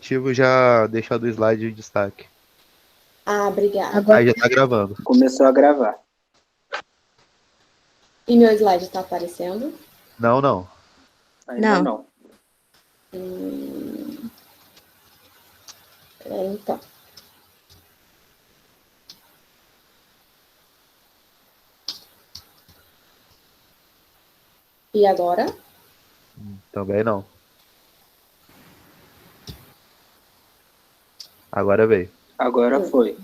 aplicativo já deixar do slide em destaque. Ah, obrigada. Aí já tá gravando. Começou a gravar. E meu slide tá aparecendo? Não. Ainda não. Então. E agora? Também não. Agora veio. Agora foi.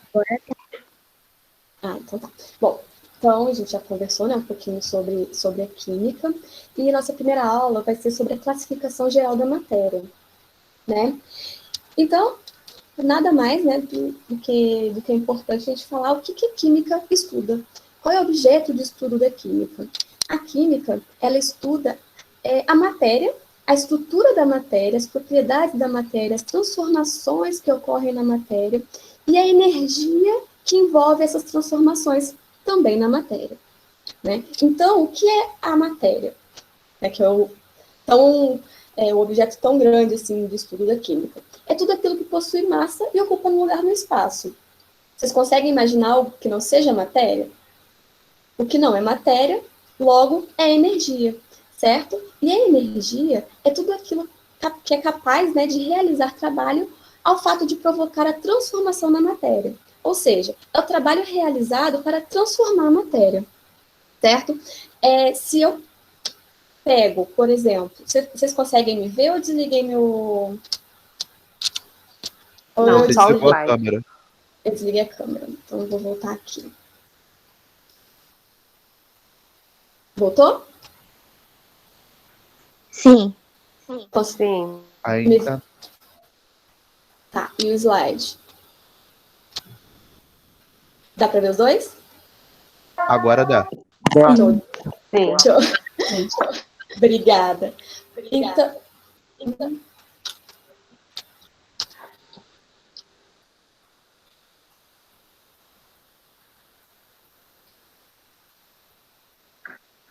Ah, então tá. Bom, então a gente já conversou, né, um pouquinho sobre a química. E nossa primeira aula vai ser sobre a classificação geral da matéria, né? Então, nada mais, né, do que é importante a gente falar o que a química estuda. Qual é o objeto de estudo da química? A química, ela estuda a matéria, a estrutura da matéria, as propriedades da matéria, as transformações que ocorrem na matéria e a energia que envolve essas transformações também na matéria, né? Então, o que é a matéria? Que é o objeto tão grande assim de estudo da química. É tudo aquilo que possui massa e ocupa um lugar no espaço. Vocês conseguem imaginar algo que não seja matéria? O que não é matéria, logo, é energia, certo? E a energia é tudo aquilo que é capaz, né, de realizar trabalho ao fato de provocar a transformação na matéria. Ou seja, é o trabalho realizado para transformar a matéria, certo? Se eu pego, por exemplo, vocês conseguem me ver ou eu desliguei meu... Não, Você só o desligou a slide. câmera. Eu desliguei a câmera, então eu vou voltar aqui. Voltou? Sim. Posso... Sim. Ainda. Tá, e o slide? Dá para ver os dois? Agora dá. Sim. Obrigada. Então,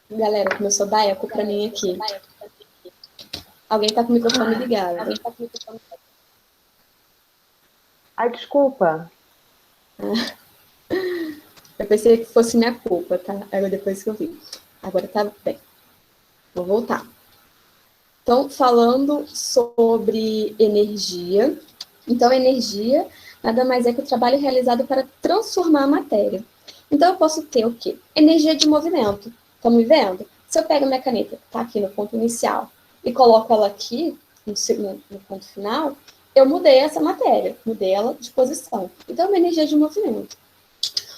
galera, começou a dar eco para mim aqui. Alguém tá com o microfone ligado. Ai, desculpa. Eu pensei que fosse minha culpa, tá? Agora depois que eu vi. Agora tá bem. Vou voltar. Então, falando sobre energia. Então, energia nada mais é que o trabalho realizado para transformar a matéria. Então, eu posso ter o quê? Energia de movimento. Estão me vendo? Se eu pego minha caneta, tá aqui no ponto inicial, e coloco ela aqui, no ponto final, eu mudei essa matéria, mudei ela de posição. Então, é uma energia de movimento.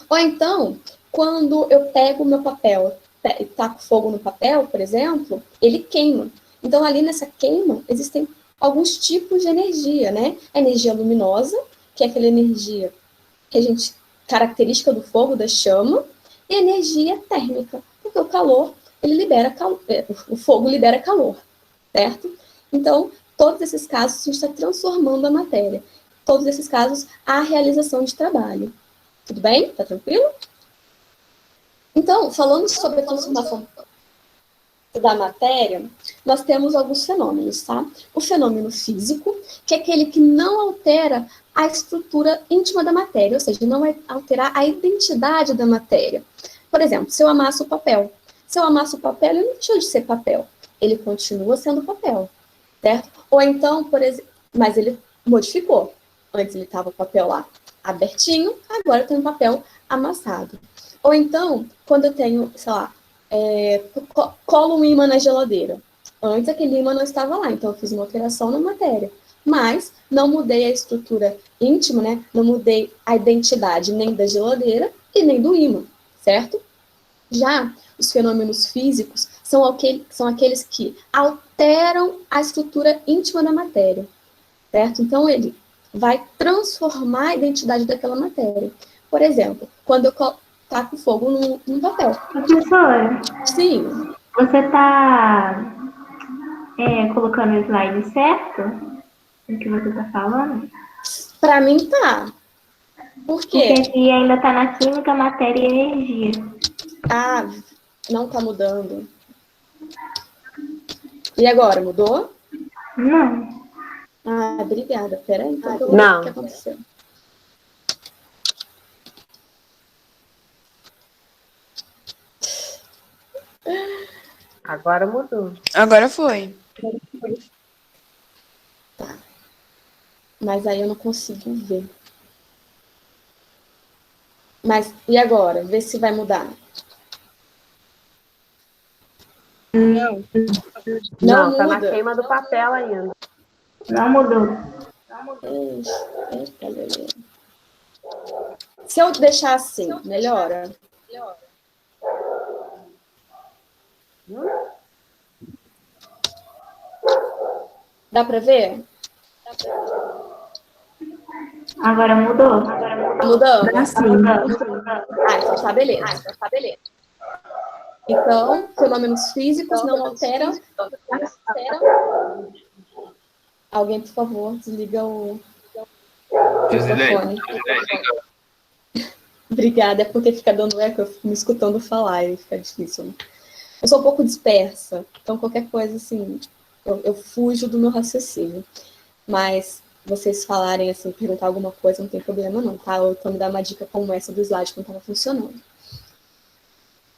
Ou então, quando eu pego o meu papel e taco fogo no papel, por exemplo, ele queima. Então, ali nessa queima, existem alguns tipos de energia, né? A energia luminosa, que é aquela energia que a gente característica do fogo, da chama, e a energia térmica, porque o calor, ele libera calor, o fogo libera calor, certo? Então, todos esses casos, a gente está transformando a matéria. Todos esses casos, há realização de trabalho. Tudo bem? Tá tranquilo? Então, falando sobre a transformação da matéria, nós temos alguns fenômenos, tá? O fenômeno físico, que é aquele que não altera a estrutura íntima da matéria, ou seja, não vai alterar a identidade da matéria. Por exemplo, se eu amasso o papel. Se eu amasso o papel, ele não deixou de ser papel. Ele continua sendo papel, certo? Ou então, por exemplo, mas ele modificou. Antes ele estava o papel lá abertinho, agora eu tenho um papel amassado. Ou então, quando eu tenho, sei lá, colo um ímã na geladeira. Antes aquele ímã não estava lá, então eu fiz uma alteração na matéria. Mas não mudei a estrutura íntima, né? Não mudei a identidade nem da geladeira e nem do ímã, certo? Já os fenômenos físicos são aqueles que alteram a estrutura íntima da matéria, certo? Então ele vai transformar a identidade daquela matéria. Por exemplo, quando eu taco fogo num papel. Professora, Sim. você está colocando o slide certo? O que você está falando? Para mim tá. Por quê? Porque aqui ainda está na química, matéria e energia. Ah, não tá mudando. E agora, mudou? Não. Ah, obrigada. Peraí, então, que eu vou ver Não. o que aconteceu. Agora mudou. Agora foi. Mas aí eu não consigo ver. Mas, e agora? Vê se vai mudar. Não. Não Tá na muda? queima do papel ainda. Não mudou. Eita, Lelê. Se eu deixar assim, melhora? Dá pra ver? Agora mudou. Mudando? Dá sim. Ah, então tá beleza. Então, fenômenos físicos não alteram. Alguém, por favor, desliga o microfone. Obrigada, é porque fica dando eco, eu fico me escutando falar e fica difícil. Eu sou um pouco dispersa, então qualquer coisa assim, eu fujo do meu raciocínio. Mas vocês falarem assim, perguntar alguma coisa, não tem problema não, tá? Ou então me dar uma dica como essa do slide que não estava funcionando.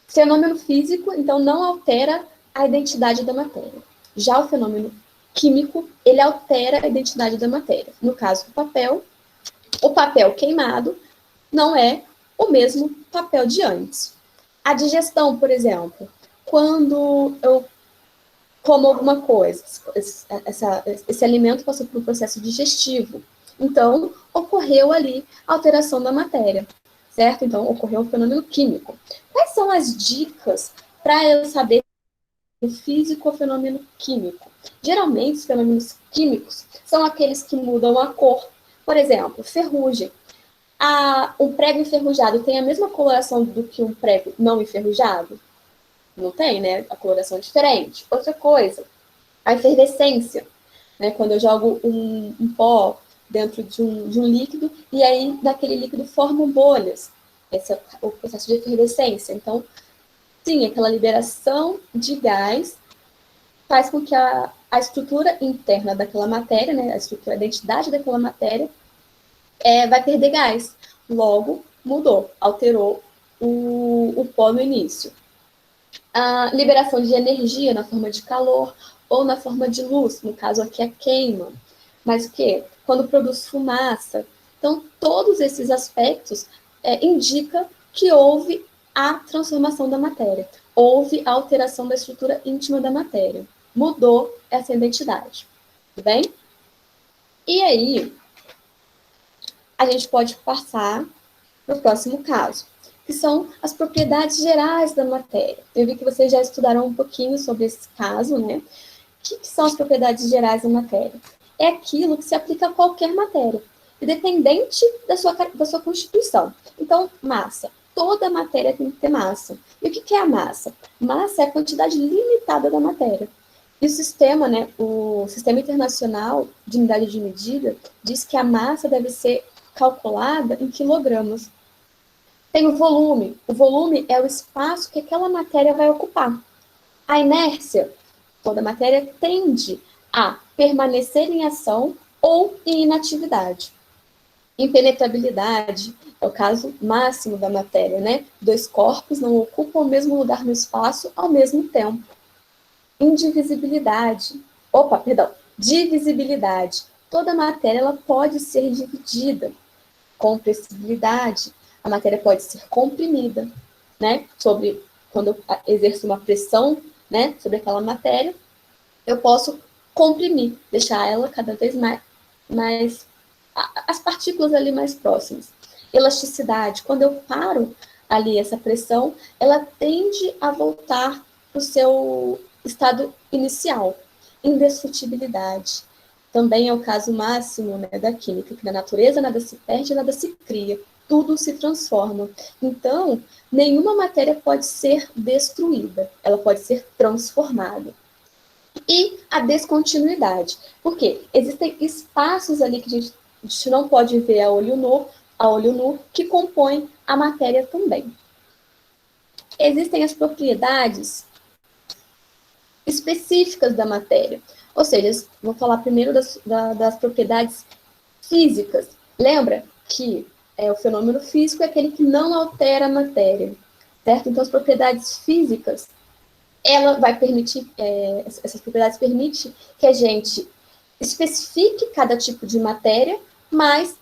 Fenômeno físico, então, não altera a identidade da matéria. Já o fenômeno químico, ele altera a identidade da matéria. No caso do papel, o papel queimado não é o mesmo papel de antes. A digestão, por exemplo, quando eu como alguma coisa, esse alimento passou por um processo digestivo, então ocorreu ali alteração da matéria, certo? Então ocorreu um fenômeno químico. Quais são as dicas para eu saber o físico ou fenômeno químico? Geralmente os fenômenos químicos são aqueles que mudam a cor. Por exemplo, ferrugem. Um prego enferrujado tem a mesma coloração do que um prego não enferrujado? Não tem, né? A coloração é diferente. Outra coisa, a efervescência, né? Quando eu jogo um pó dentro de um líquido e aí daquele líquido formam bolhas. Esse é o processo de efervescência. Então, sim, aquela liberação de gás faz com que a estrutura interna daquela matéria, né? A identidade daquela matéria vai perder gás. Logo, mudou, alterou o pó no início. A liberação de energia na forma de calor ou na forma de luz, no caso aqui a queima. Mas o quê? Quando produz fumaça. Então, todos esses aspectos indicam que houve a transformação da matéria, houve a alteração da estrutura íntima da matéria. Mudou essa identidade. Tudo bem? E aí, a gente pode passar para o próximo caso, que são as propriedades gerais da matéria. Eu vi que vocês já estudaram um pouquinho sobre esse caso, né? O que são as propriedades gerais da matéria? É aquilo que se aplica a qualquer matéria, independente da sua constituição. Então, massa. Toda matéria tem que ter massa. E o que é a massa? Massa é a quantidade limitada da matéria. E o Sistema Internacional de Unidade de Medida diz que a massa deve ser calculada em quilogramas. Tem o volume. O volume é o espaço que aquela matéria vai ocupar. A inércia, toda matéria tende a permanecer em ação ou em inatividade. Impenetrabilidade é o caso máximo da matéria, né? Dois corpos não ocupam o mesmo lugar no espaço ao mesmo tempo. Divisibilidade. Toda matéria ela pode ser dividida. Compressibilidade, a matéria pode ser comprimida, né? Quando eu exerço uma pressão, né, sobre aquela matéria, eu posso comprimir, deixar ela cada vez mais as partículas ali mais próximas. Elasticidade, quando eu paro ali essa pressão, ela tende a voltar para o seu estado inicial. Indestrutibilidade. Também é o caso máximo, né, da química, que na natureza nada se perde, nada se cria, tudo se transforma. Então, nenhuma matéria pode ser destruída, ela pode ser transformada. E a descontinuidade, porque existem espaços ali que a gente não pode ver a olho nu, que compõem a matéria também. Existem as propriedades específicas da matéria. Ou seja, vou falar primeiro das propriedades físicas. Lembra que o fenômeno físico é aquele que não altera a matéria, certo? Então, as propriedades físicas, ela vai permitir, essas propriedades permitem que a gente especifique cada tipo de matéria, mas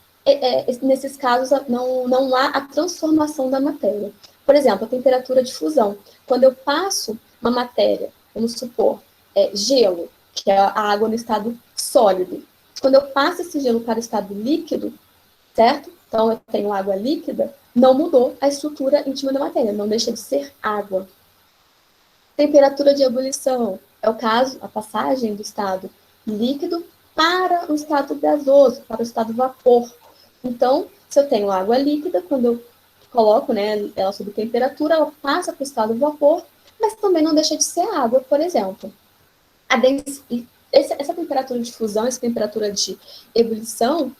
nesses casos não há a transformação da matéria. Por exemplo, a temperatura de fusão. Quando eu passo uma matéria, vamos supor, gelo, que é a água no estado sólido. Quando eu passo esse gelo para o estado líquido, certo? Então, eu tenho água líquida, não mudou a estrutura íntima da matéria, não deixa de ser água. Temperatura de ebulição é o caso, a passagem do estado líquido para o estado gasoso, para o estado vapor. Então, se eu tenho água líquida, quando eu coloco, né, ela sob temperatura, ela passa para o estado vapor, mas também não deixa de ser água, por exemplo. Essa temperatura de fusão, essa temperatura de ebulição,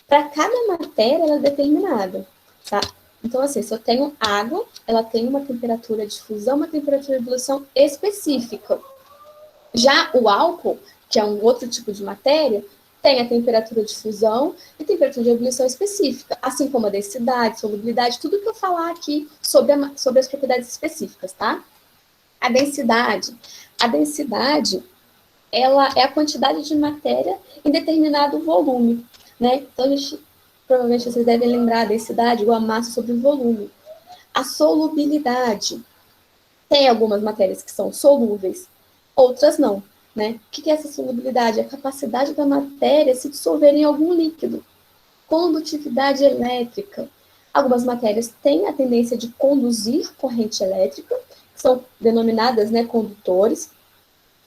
para cada matéria ela é determinada, tá? Então, assim, se eu tenho água, ela tem uma temperatura de fusão, uma temperatura de ebulição específica. Já o álcool, que é um outro tipo de matéria, tem a temperatura de fusão e temperatura de ebulição específica, assim como a densidade, solubilidade, tudo que eu falar aqui sobre as propriedades específicas, tá? A densidade, ela é a quantidade de matéria em determinado volume, né? Então, provavelmente vocês devem lembrar a densidade igual a massa sobre o volume. A solubilidade. Tem algumas matérias que são solúveis, outras não, né? O que é essa solubilidade? É a capacidade da matéria se dissolver em algum líquido. Condutividade elétrica. Algumas matérias têm a tendência de conduzir corrente elétrica, que são denominadas, né, condutores.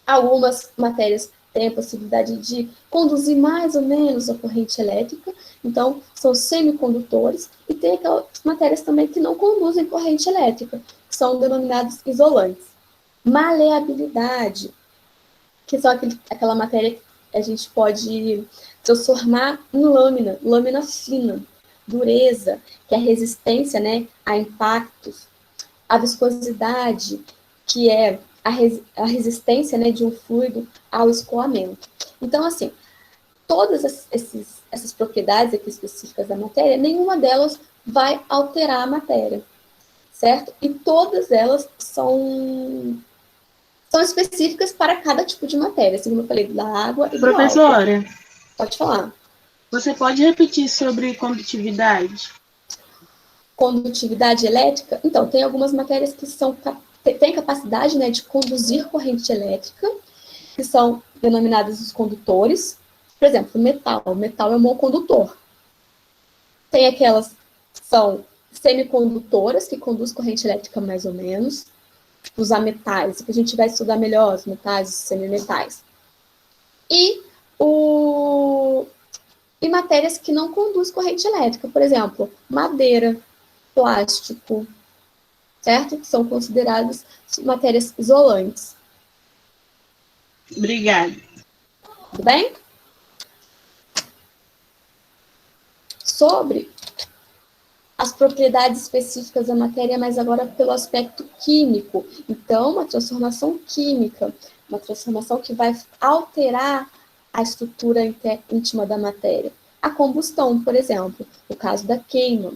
Algumas matérias têm a possibilidade de conduzir mais ou menos a corrente elétrica, então são semicondutores, e tem aquelas matérias também que não conduzem corrente elétrica, que são denominadas isolantes. Maleabilidade, que são aquela matéria que a gente pode transformar em lâmina fina. Dureza, que é a resistência, né, a impactos. A viscosidade, que é a resistência, né, de um fluido ao escoamento. Então, assim, todas essas propriedades aqui específicas da matéria, nenhuma delas vai alterar a matéria, certo? E todas elas são específicas para cada tipo de matéria, assim como eu falei, da água e do álcool. Professora, Pode falar. você pode repetir sobre condutividade? Condutividade elétrica? Então, tem algumas matérias que têm capacidade, né, de conduzir corrente elétrica, que são denominadas os condutores. Por exemplo, metal. O metal é um bom condutor. Tem aquelas que são semicondutoras, que conduzem corrente elétrica mais ou menos. Os ametais, que a gente vai estudar melhor, os metais, os semimetais. E matérias que não conduzem corrente elétrica. Por exemplo, madeira, plástico, certo? Que são consideradas matérias isolantes. Obrigada. Tudo bem? Sobre as propriedades específicas da matéria, mas agora pelo aspecto químico. Então, uma transformação química, uma transformação que vai alterar a estrutura íntima da matéria. A combustão, por exemplo, no caso da queima.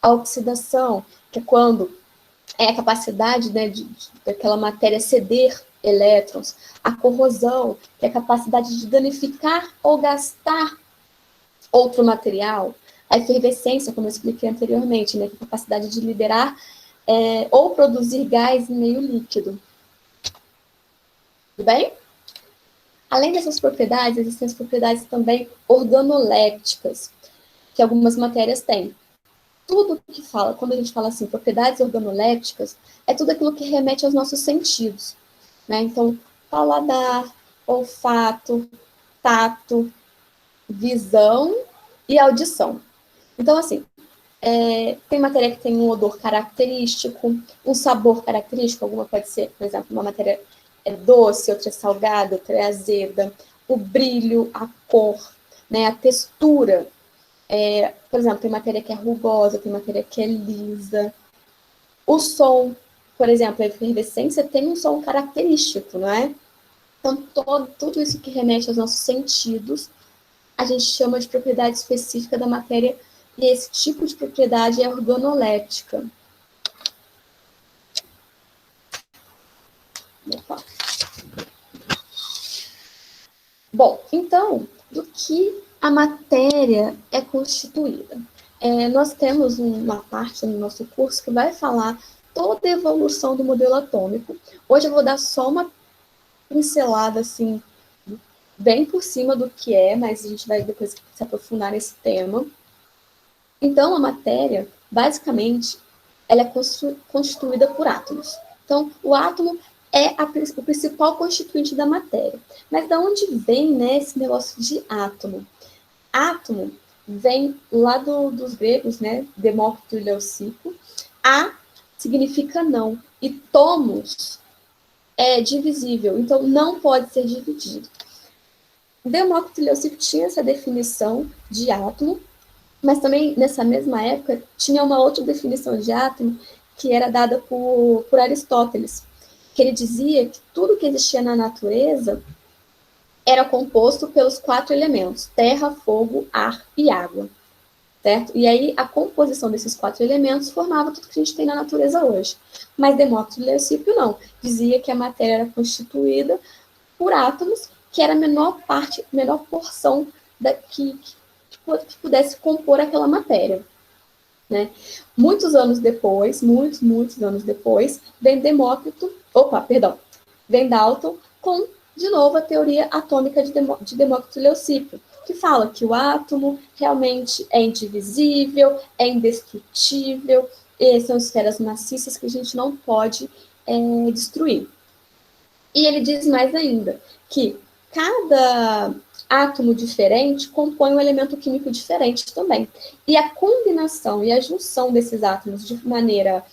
A oxidação, que é quando é a capacidade, né, daquela matéria ceder elétrons. A corrosão, que é a capacidade de danificar ou gastar outro material. A efervescência, como eu expliquei anteriormente, né, que é a capacidade de liberar ou produzir gás em meio líquido. Tudo bem? Além dessas propriedades, existem as propriedades também organolépticas, que algumas matérias têm. Tudo que fala, quando a gente fala assim, propriedades organolépticas, é tudo aquilo que remete aos nossos sentidos, né? Então, paladar, olfato, tato, visão e audição. Então, assim, tem matéria que tem um odor característico, um sabor característico, alguma pode ser, por exemplo, uma matéria é doce, outra é salgada, outra é azeda, o brilho, a cor, né, a textura. Por exemplo, tem matéria que é rugosa, tem matéria que é lisa. O som, por exemplo, a efervescência tem um som característico, não é? Então, tudo isso que remete aos nossos sentidos, a gente chama de propriedade específica da matéria, e esse tipo de propriedade é organoléptica. Opa. Bom, então, do que a matéria é constituída? Nós temos uma parte no nosso curso que vai falar toda a evolução do modelo atômico. Hoje eu vou dar só uma pincelada, assim, bem por cima do que é, mas a gente vai depois se aprofundar nesse tema. Então, a matéria, basicamente, ela é constituída por átomos. Então, o átomo é o principal constituinte da matéria. Mas de onde vem, né, esse negócio de átomo? Átomo vem lá dos gregos, né, Demócrito e Leucipo. A significa não, e tomos é divisível, então não pode ser dividido. Demócrito e Leucipo tinha essa definição de átomo, mas também, nessa mesma época, tinha uma outra definição de átomo que era dada por Aristóteles, que ele dizia que tudo que existia na natureza era composto pelos 4 elementos, terra, fogo, ar e água, certo? E aí, a composição desses 4 elementos formava tudo que a gente tem na natureza hoje. Mas Demócrito e Leucipo não, dizia que a matéria era constituída por átomos, que era a menor porção que pudesse compor aquela matéria, né? Muitos anos depois, vem vem Dalton com, de novo, a teoria atômica de Demócrito e Leucipo, que fala que o átomo realmente é indivisível, é indestrutível, e são esferas maciças que a gente não pode destruir. E ele diz mais ainda, que cada átomo diferente compõe um elemento químico diferente também. E a combinação e a junção desses átomos de maneira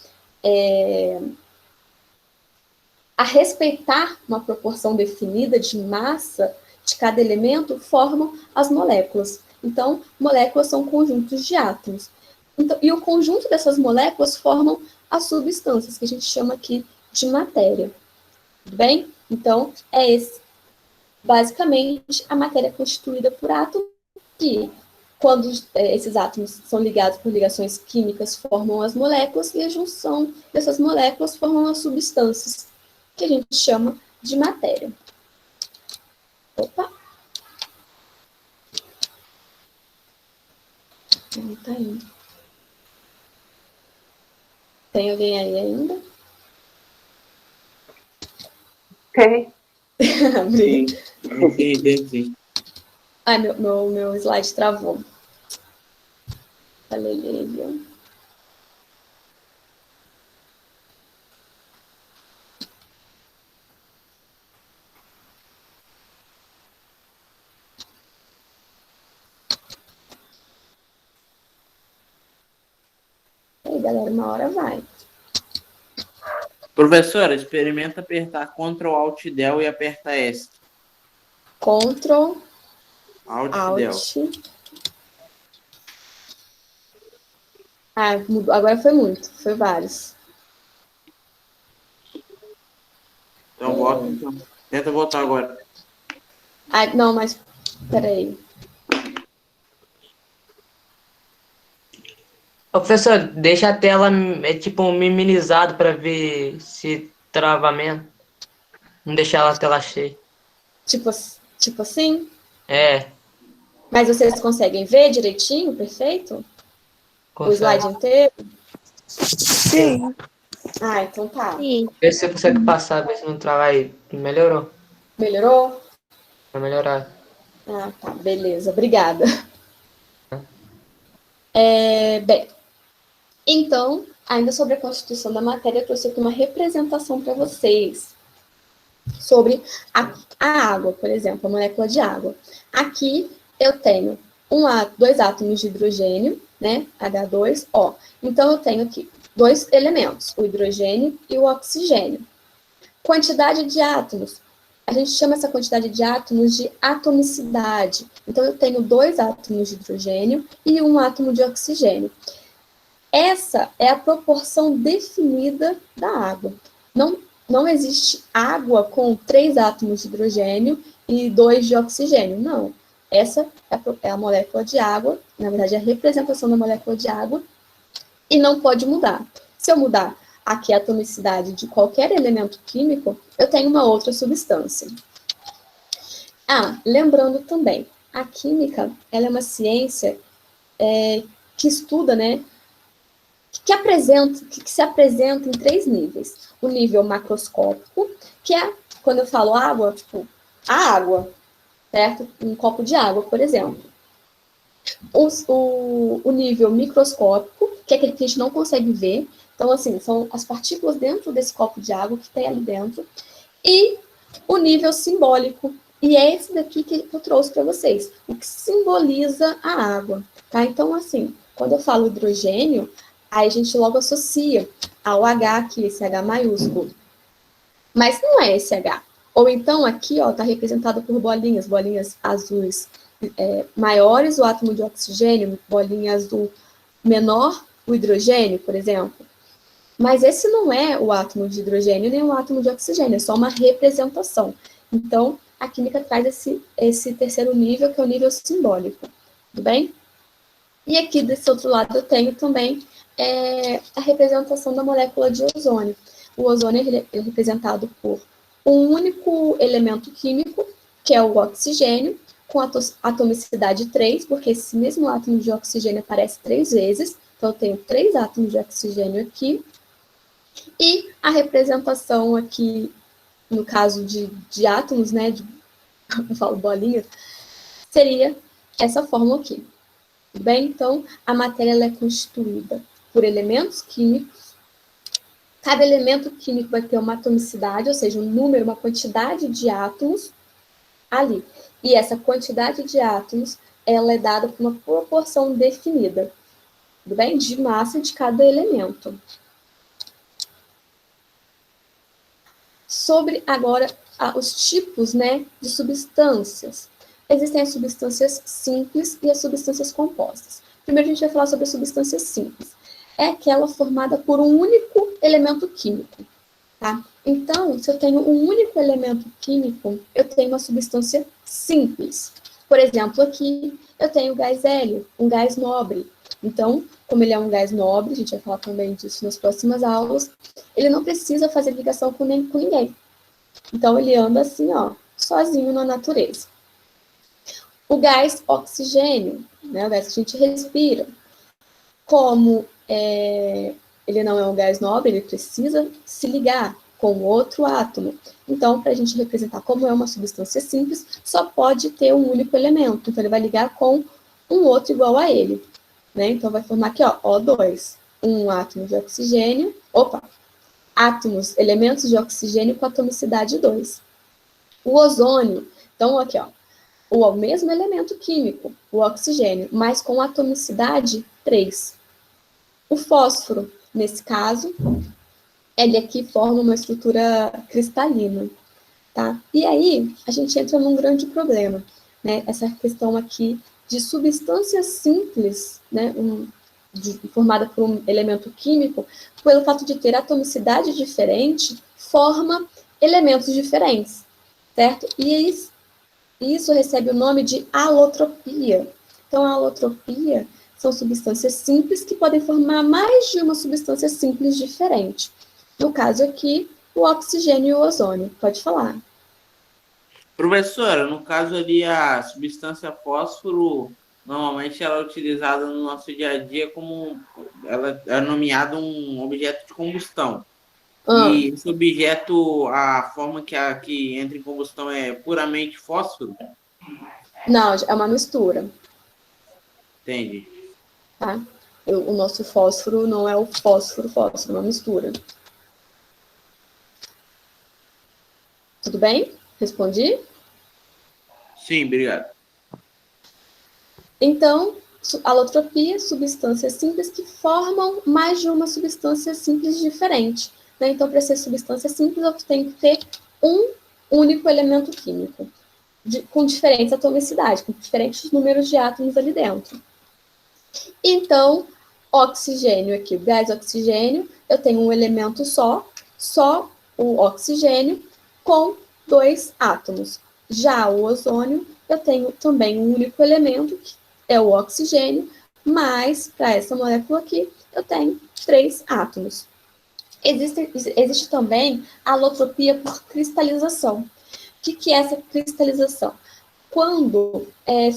a respeitar uma proporção definida de massa de cada elemento formam as moléculas. Então, moléculas são conjuntos de átomos. Então, e o conjunto dessas moléculas formam as substâncias, que a gente chama aqui de matéria. Tudo bem? Então, basicamente, a matéria é constituída por átomos, que, quando esses átomos são ligados por ligações químicas, formam as moléculas, e a junção dessas moléculas formam as substâncias, que a gente chama de matéria. Opa! Tá indo. Tem alguém aí ainda? Tem. Sim. Sim. Ai, meu slide travou. Falei ele, viu? E aí, galera, uma hora vai. Professora, experimenta apertar Ctrl Alt Del e aperta S. Ctrl Alt Del. Alt. Ah, mudou. Agora foi muito. Foi vários. Então volta. Então. Tenta voltar agora. Ah, não, mas peraí. Ô, professor, deixa a tela tipo minimizado para ver se travamento. Não deixar ela a tela cheia. Tipo assim? É. Mas vocês conseguem ver direitinho, perfeito? O slide inteiro? Sim. Ah, então tá. Sim. Vê se você consegue passar, ver se não trava aí. Melhorou. Melhorou? Vai melhorar. Ah, tá. Beleza. Obrigada. Bem, então, ainda sobre a constituição da matéria, eu trouxe aqui uma representação para vocês sobre a água, por exemplo, a molécula de água. Aqui eu tenho 2 átomos de hidrogênio, né, H2O. Então, eu tenho aqui 2 elementos, o hidrogênio e o oxigênio. Quantidade de átomos. A gente chama essa quantidade de átomos de atomicidade. Então, eu tenho 2 átomos de hidrogênio e 1 átomo de oxigênio. Essa é a proporção definida da água. Não não existe água com 3 átomos de hidrogênio e 2 de oxigênio. Não. Essa é a molécula de água, na verdade, é a representação da molécula de água, e não pode mudar. Se eu mudar aqui a atomicidade de qualquer elemento químico, eu tenho uma outra substância. Lembrando também, a química, ela é uma ciência que estuda, né, que se apresenta em 3 níveis. O nível macroscópico, que é, quando eu falo água, tipo, a água, certo? Um copo de água, por exemplo. O nível microscópico, que é aquele que a gente não consegue ver. Então, assim, são as partículas dentro desse copo de água que tem ali dentro. E o nível simbólico. E é esse daqui que eu trouxe para vocês. O que simboliza a água. Tá? Então, assim, quando eu falo hidrogênio, aí a gente logo associa ao H aqui, esse H maiúsculo. Mas não é esse H. Ou então aqui, ó, está representado por bolinhas azuis maiores o átomo de oxigênio, bolinha azul menor o hidrogênio, por exemplo. Mas esse não é o átomo de hidrogênio nem o átomo de oxigênio, é só uma representação. Então, a química traz esse terceiro nível, que é o nível simbólico. Tudo bem? E aqui desse outro lado eu tenho também a representação da molécula de ozônio. O ozônio é representado por um único elemento químico, que é o oxigênio, com atomicidade 3, porque esse mesmo átomo de oxigênio aparece 3 vezes. Então, eu tenho 3 átomos de oxigênio aqui. E a representação aqui, no caso de átomos, né, eu falo bolinhas, seria essa fórmula aqui. Tudo bem? Então, a matéria ela é constituída por elementos químicos. Cada elemento químico vai ter uma atomicidade, ou seja, um número, uma quantidade de átomos ali. E essa quantidade de átomos, ela é dada por uma proporção definida, tudo bem? De massa de cada elemento. Sobre, agora, os tipos, né, de substâncias. Existem as substâncias simples e as substâncias compostas. Primeiro a gente vai falar sobre as substâncias simples. É aquela formada por um único elemento químico, tá? Então, se eu tenho um único elemento químico, eu tenho uma substância simples. Por exemplo, aqui eu tenho o gás hélio, um gás nobre. Então, como ele é um gás nobre, a gente vai falar também disso nas próximas aulas, ele não precisa fazer ligação com ninguém. Então, ele anda assim, ó, sozinho na natureza. O gás oxigênio, né, o gás que a gente respira, como ele não é um gás nobre, ele precisa se ligar com outro átomo. Então, para a gente representar como é uma substância simples, só pode ter um único elemento. Então, ele vai ligar com um outro igual a ele. Né? Então, vai formar aqui, ó, O2, um átomo de oxigênio, elementos de oxigênio com atomicidade 2. O ozônio, então, aqui, ó, o mesmo elemento químico, o oxigênio, mas com atomicidade 3. O fósforo, nesse caso, ele aqui forma uma estrutura cristalina, tá? E aí, a gente entra num grande problema, né? Essa questão aqui de substâncias simples, né? Formada por um elemento químico, pelo fato de ter atomicidade diferente, forma elementos diferentes, certo? E isso recebe o nome de alotropia. Então, a alotropia são substâncias simples que podem formar mais de uma substância simples diferente. No caso aqui, o oxigênio e o ozônio. Pode falar. Professora, no caso ali, a substância fósforo, normalmente ela é utilizada no nosso dia a dia como... Ela é nomeada um objeto de combustão. E esse objeto, a forma que entra em combustão é puramente fósforo? Não, é uma mistura. Entendi. Tá? O nosso fósforo não é o fósforo, é uma mistura. Tudo bem? Respondi? Sim, obrigado. Então, alotropia, substâncias simples que formam mais de uma substância simples diferente. Né? Então, para ser substância simples, eu tenho que ter um único elemento químico, com diferentes atomicidades, com diferentes números de átomos ali dentro. Então, oxigênio aqui, o gás oxigênio, eu tenho um elemento só o oxigênio com 2 átomos. Já o ozônio, eu tenho também um único elemento, que é o oxigênio, mas para essa molécula aqui, eu tenho 3 átomos. Existe também a alotropia por cristalização. O que é essa cristalização? Quando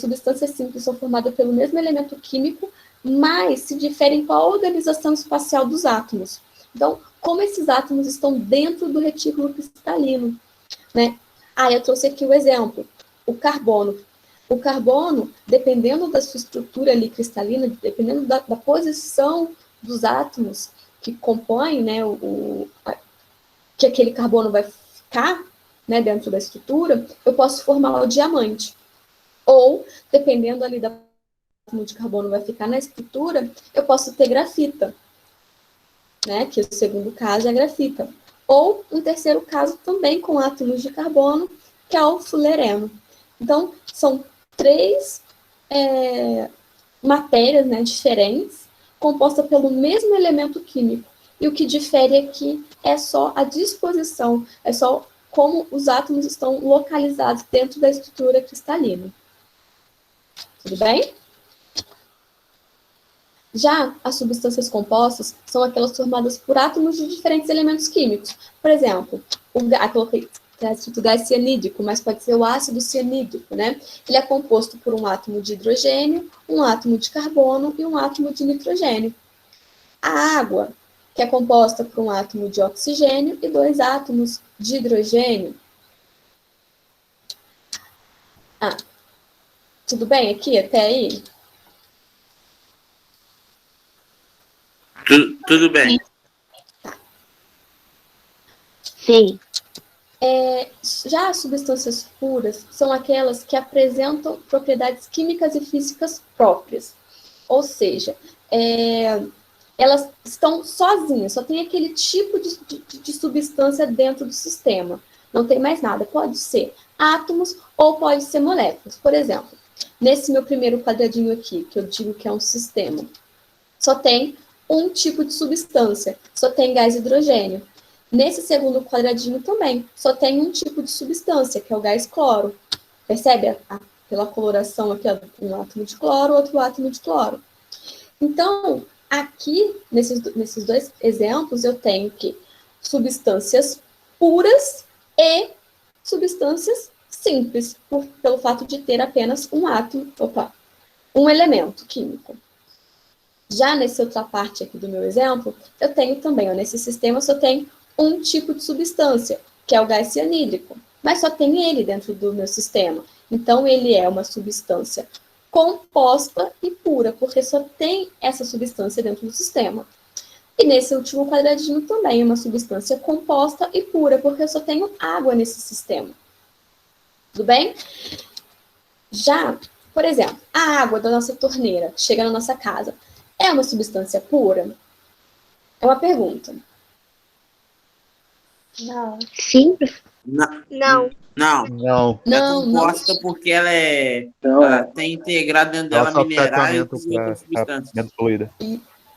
substâncias simples são formadas pelo mesmo elemento químico, mas se diferem com a organização espacial dos átomos. Então, como esses átomos estão dentro do retículo cristalino, né? Eu trouxe aqui o exemplo, o carbono. O carbono, dependendo da sua estrutura ali cristalina, dependendo da posição dos átomos que compõem, né, que aquele carbono vai ficar, né, dentro da estrutura, eu posso formar o diamante. Ou, dependendo ali da átomo de carbono vai ficar na estrutura, eu posso ter grafita, né, que o segundo caso é a grafita. Ou, um terceiro caso, também com átomos de carbono, que é o fulereno. Então, são 3 matérias, né, diferentes, compostas pelo mesmo elemento químico. E o que difere aqui é só a disposição, é só como os átomos estão localizados dentro da estrutura cristalina. Tudo bem? Já as substâncias compostas são aquelas formadas por átomos de diferentes elementos químicos. Por exemplo, coloquei escrito gás cianídrico, mas pode ser o ácido cianídrico, né? Ele é composto por um átomo de hidrogênio, um átomo de carbono e um átomo de nitrogênio. A água, que é composta por um átomo de oxigênio e 2 átomos de hidrogênio. Tudo bem aqui, até aí? Tudo bem. Sim. Já as substâncias puras são aquelas que apresentam propriedades químicas e físicas próprias. Ou seja, elas estão sozinhas, só tem aquele tipo de substância dentro do sistema. Não tem mais nada. Pode ser átomos ou pode ser moléculas. Por exemplo, nesse meu primeiro quadradinho aqui, que eu digo que é um sistema, só tem um tipo de substância, só tem gás hidrogênio. Nesse segundo quadradinho também, só tem um tipo de substância, que é o gás cloro. Percebe? Pela coloração aqui, um átomo de cloro, outro átomo de cloro. Então, aqui, nesses 2 exemplos, eu tenho que substâncias puras e substâncias simples, pelo fato de ter apenas um elemento químico. Já nessa outra parte aqui do meu exemplo, eu tenho também, nesse sistema, só tem um tipo de substância, que é o gás cianídrico, mas só tem ele dentro do meu sistema. Então, ele é uma substância composta e pura, porque só tem essa substância dentro do sistema. E nesse último quadradinho também é uma substância composta e pura, porque eu só tenho água nesse sistema. Tudo bem? Já, por exemplo, a água da nossa torneira, que chega na nossa casa, é uma substância pura? É uma pergunta. Não. Sim. Não. É composta porque ela tem integrado dentro dela minerais e outras substâncias. Fluida.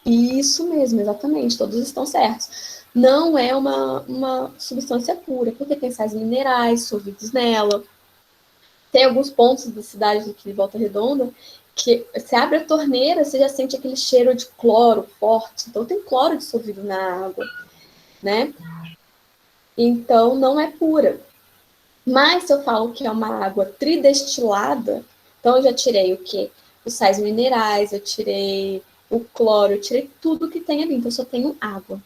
Isso mesmo, exatamente. Todos estão certos. Não é uma substância pura, porque tem sais minerais solvidos nela. Tem alguns pontos da cidade aqui de Volta Redonda que você abre a torneira, você já sente aquele cheiro de cloro forte. Então, tem cloro dissolvido na água, né? Então, não é pura. Mas, se eu falo que é uma água tridestilada, então eu já tirei o quê? Os sais minerais, eu tirei o cloro, eu tirei tudo que tem ali. Então, eu só tenho água.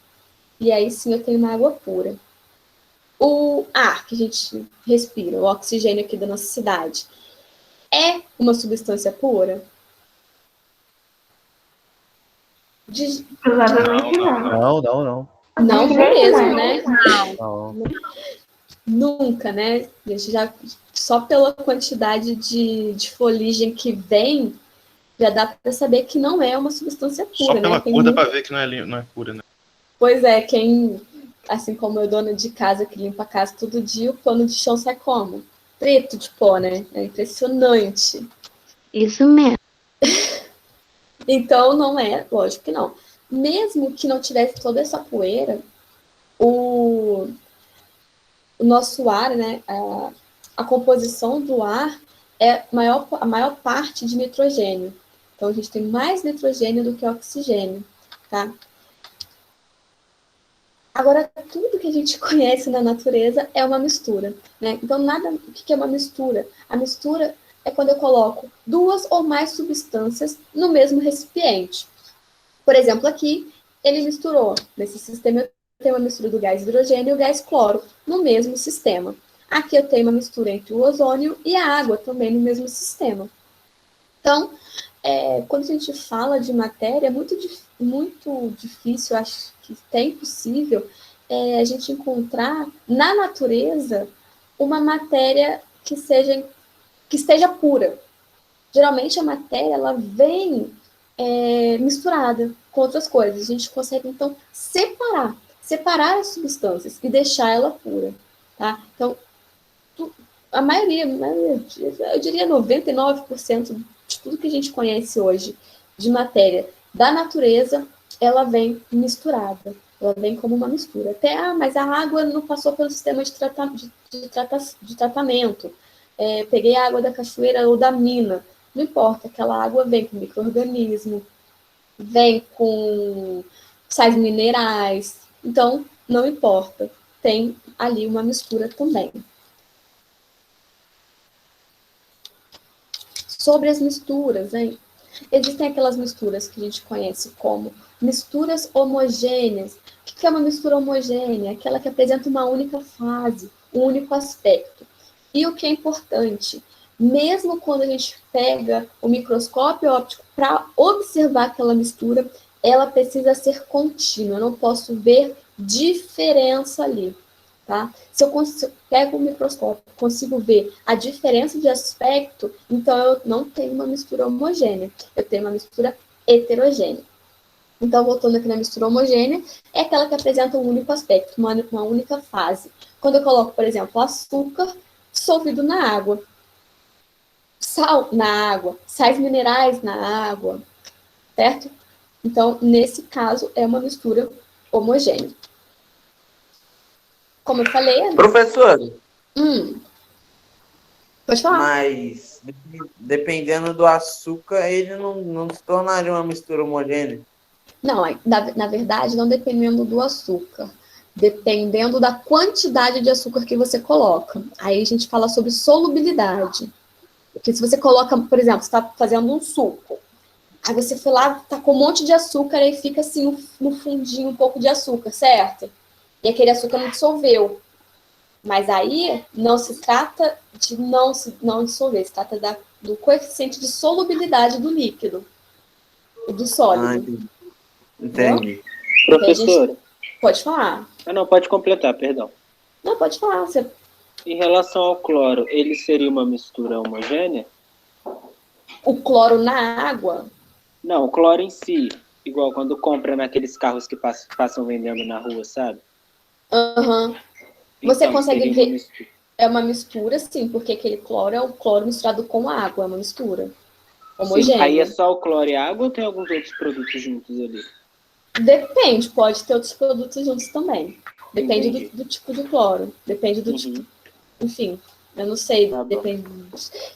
E aí, sim, eu tenho uma água pura. O ar que a gente respira, o oxigênio aqui da nossa cidade, é uma substância pura? Provavelmente não. Não mesmo, né? Não. Nunca, né? A gente já, só pela quantidade de foligem que vem, já dá para saber que não é uma substância pura, Só pela né? cor dá para ver que não é pura, né? Pois é, assim como eu, dona de casa que limpa a casa todo dia, o pano de chão sai como? Preto de pó, né? É impressionante. Isso mesmo. Então, não é, lógico que não. Mesmo que não tivesse toda essa poeira, o nosso ar, né, a composição do ar é a maior parte de nitrogênio. Então, a gente tem mais nitrogênio do que oxigênio, tá? Agora, tudo que a gente conhece na natureza é uma mistura, né? Então, o que é uma mistura? A mistura é quando eu coloco duas ou mais substâncias no mesmo recipiente. Por exemplo, aqui, ele misturou, nesse sistema eu tenho uma mistura do gás hidrogênio e o gás cloro no mesmo sistema. Aqui eu tenho uma mistura entre o ozônio e a água também no mesmo sistema. Então, quando a gente fala de matéria, é muito difícil, acho que é impossível a gente encontrar na natureza uma matéria que esteja pura. Geralmente a matéria ela vem misturada com outras coisas. A gente consegue, então, separar as substâncias e deixar ela pura. Tá? Então, a maioria, eu diria 99% de tudo que a gente conhece hoje de matéria da natureza, ela vem misturada. Ela vem como uma mistura. Mas a água não passou pelo sistema de tratamento. Peguei a água da cachoeira ou da mina. Não importa, aquela água vem com micro-organismo, vem com sais minerais. Então, não importa. Tem ali uma mistura também. Sobre as misturas, hein? Existem aquelas misturas que a gente conhece como misturas homogêneas. O que é uma mistura homogênea? Aquela que apresenta uma única fase, um único aspecto. E o que é importante, mesmo quando a gente pega o microscópio óptico para observar aquela mistura, ela precisa ser contínua, eu não posso ver diferença ali. Tá? Se eu pego o microscópio, consigo ver a diferença de aspecto, então eu não tenho uma mistura homogênea, eu tenho uma mistura heterogênea. Então, voltando aqui na mistura homogênea, é aquela que apresenta um único aspecto, uma única fase. Quando eu coloco, por exemplo, açúcar dissolvido na água, sal na água, sais minerais na água, certo? Então, nesse caso, é uma mistura homogênea. Como eu falei... Professor. Pode falar. Mas, dependendo do açúcar, ele não se tornaria uma mistura homogênea? Não, na verdade, não dependendo do açúcar. Dependendo da quantidade de açúcar que você coloca. Aí a gente fala sobre solubilidade. Porque se você coloca, por exemplo, você está fazendo um suco. Aí você foi lá, tá com um monte de açúcar, aí fica assim no fundinho um pouco de açúcar, certo? E aquele açúcar não dissolveu. Mas aí não se trata de não dissolver, se trata do coeficiente de solubilidade do líquido, do sólido. Entendi. Professora. Pode falar. Não, pode completar, perdão. Não, pode falar. Em relação ao cloro, ele seria uma mistura homogênea? O cloro na água? Não, o cloro em si. Igual quando compra naqueles carros que passam vendendo na rua, sabe? Aham. Você consegue ver, é uma mistura, sim, porque aquele cloro é o cloro misturado com água, é uma mistura homogênea. Sim, aí é só o cloro e a água ou tem alguns outros produtos juntos ali? Depende, pode ter outros produtos juntos também. Depende do tipo de cloro, depende do tipo, enfim, eu não sei, depende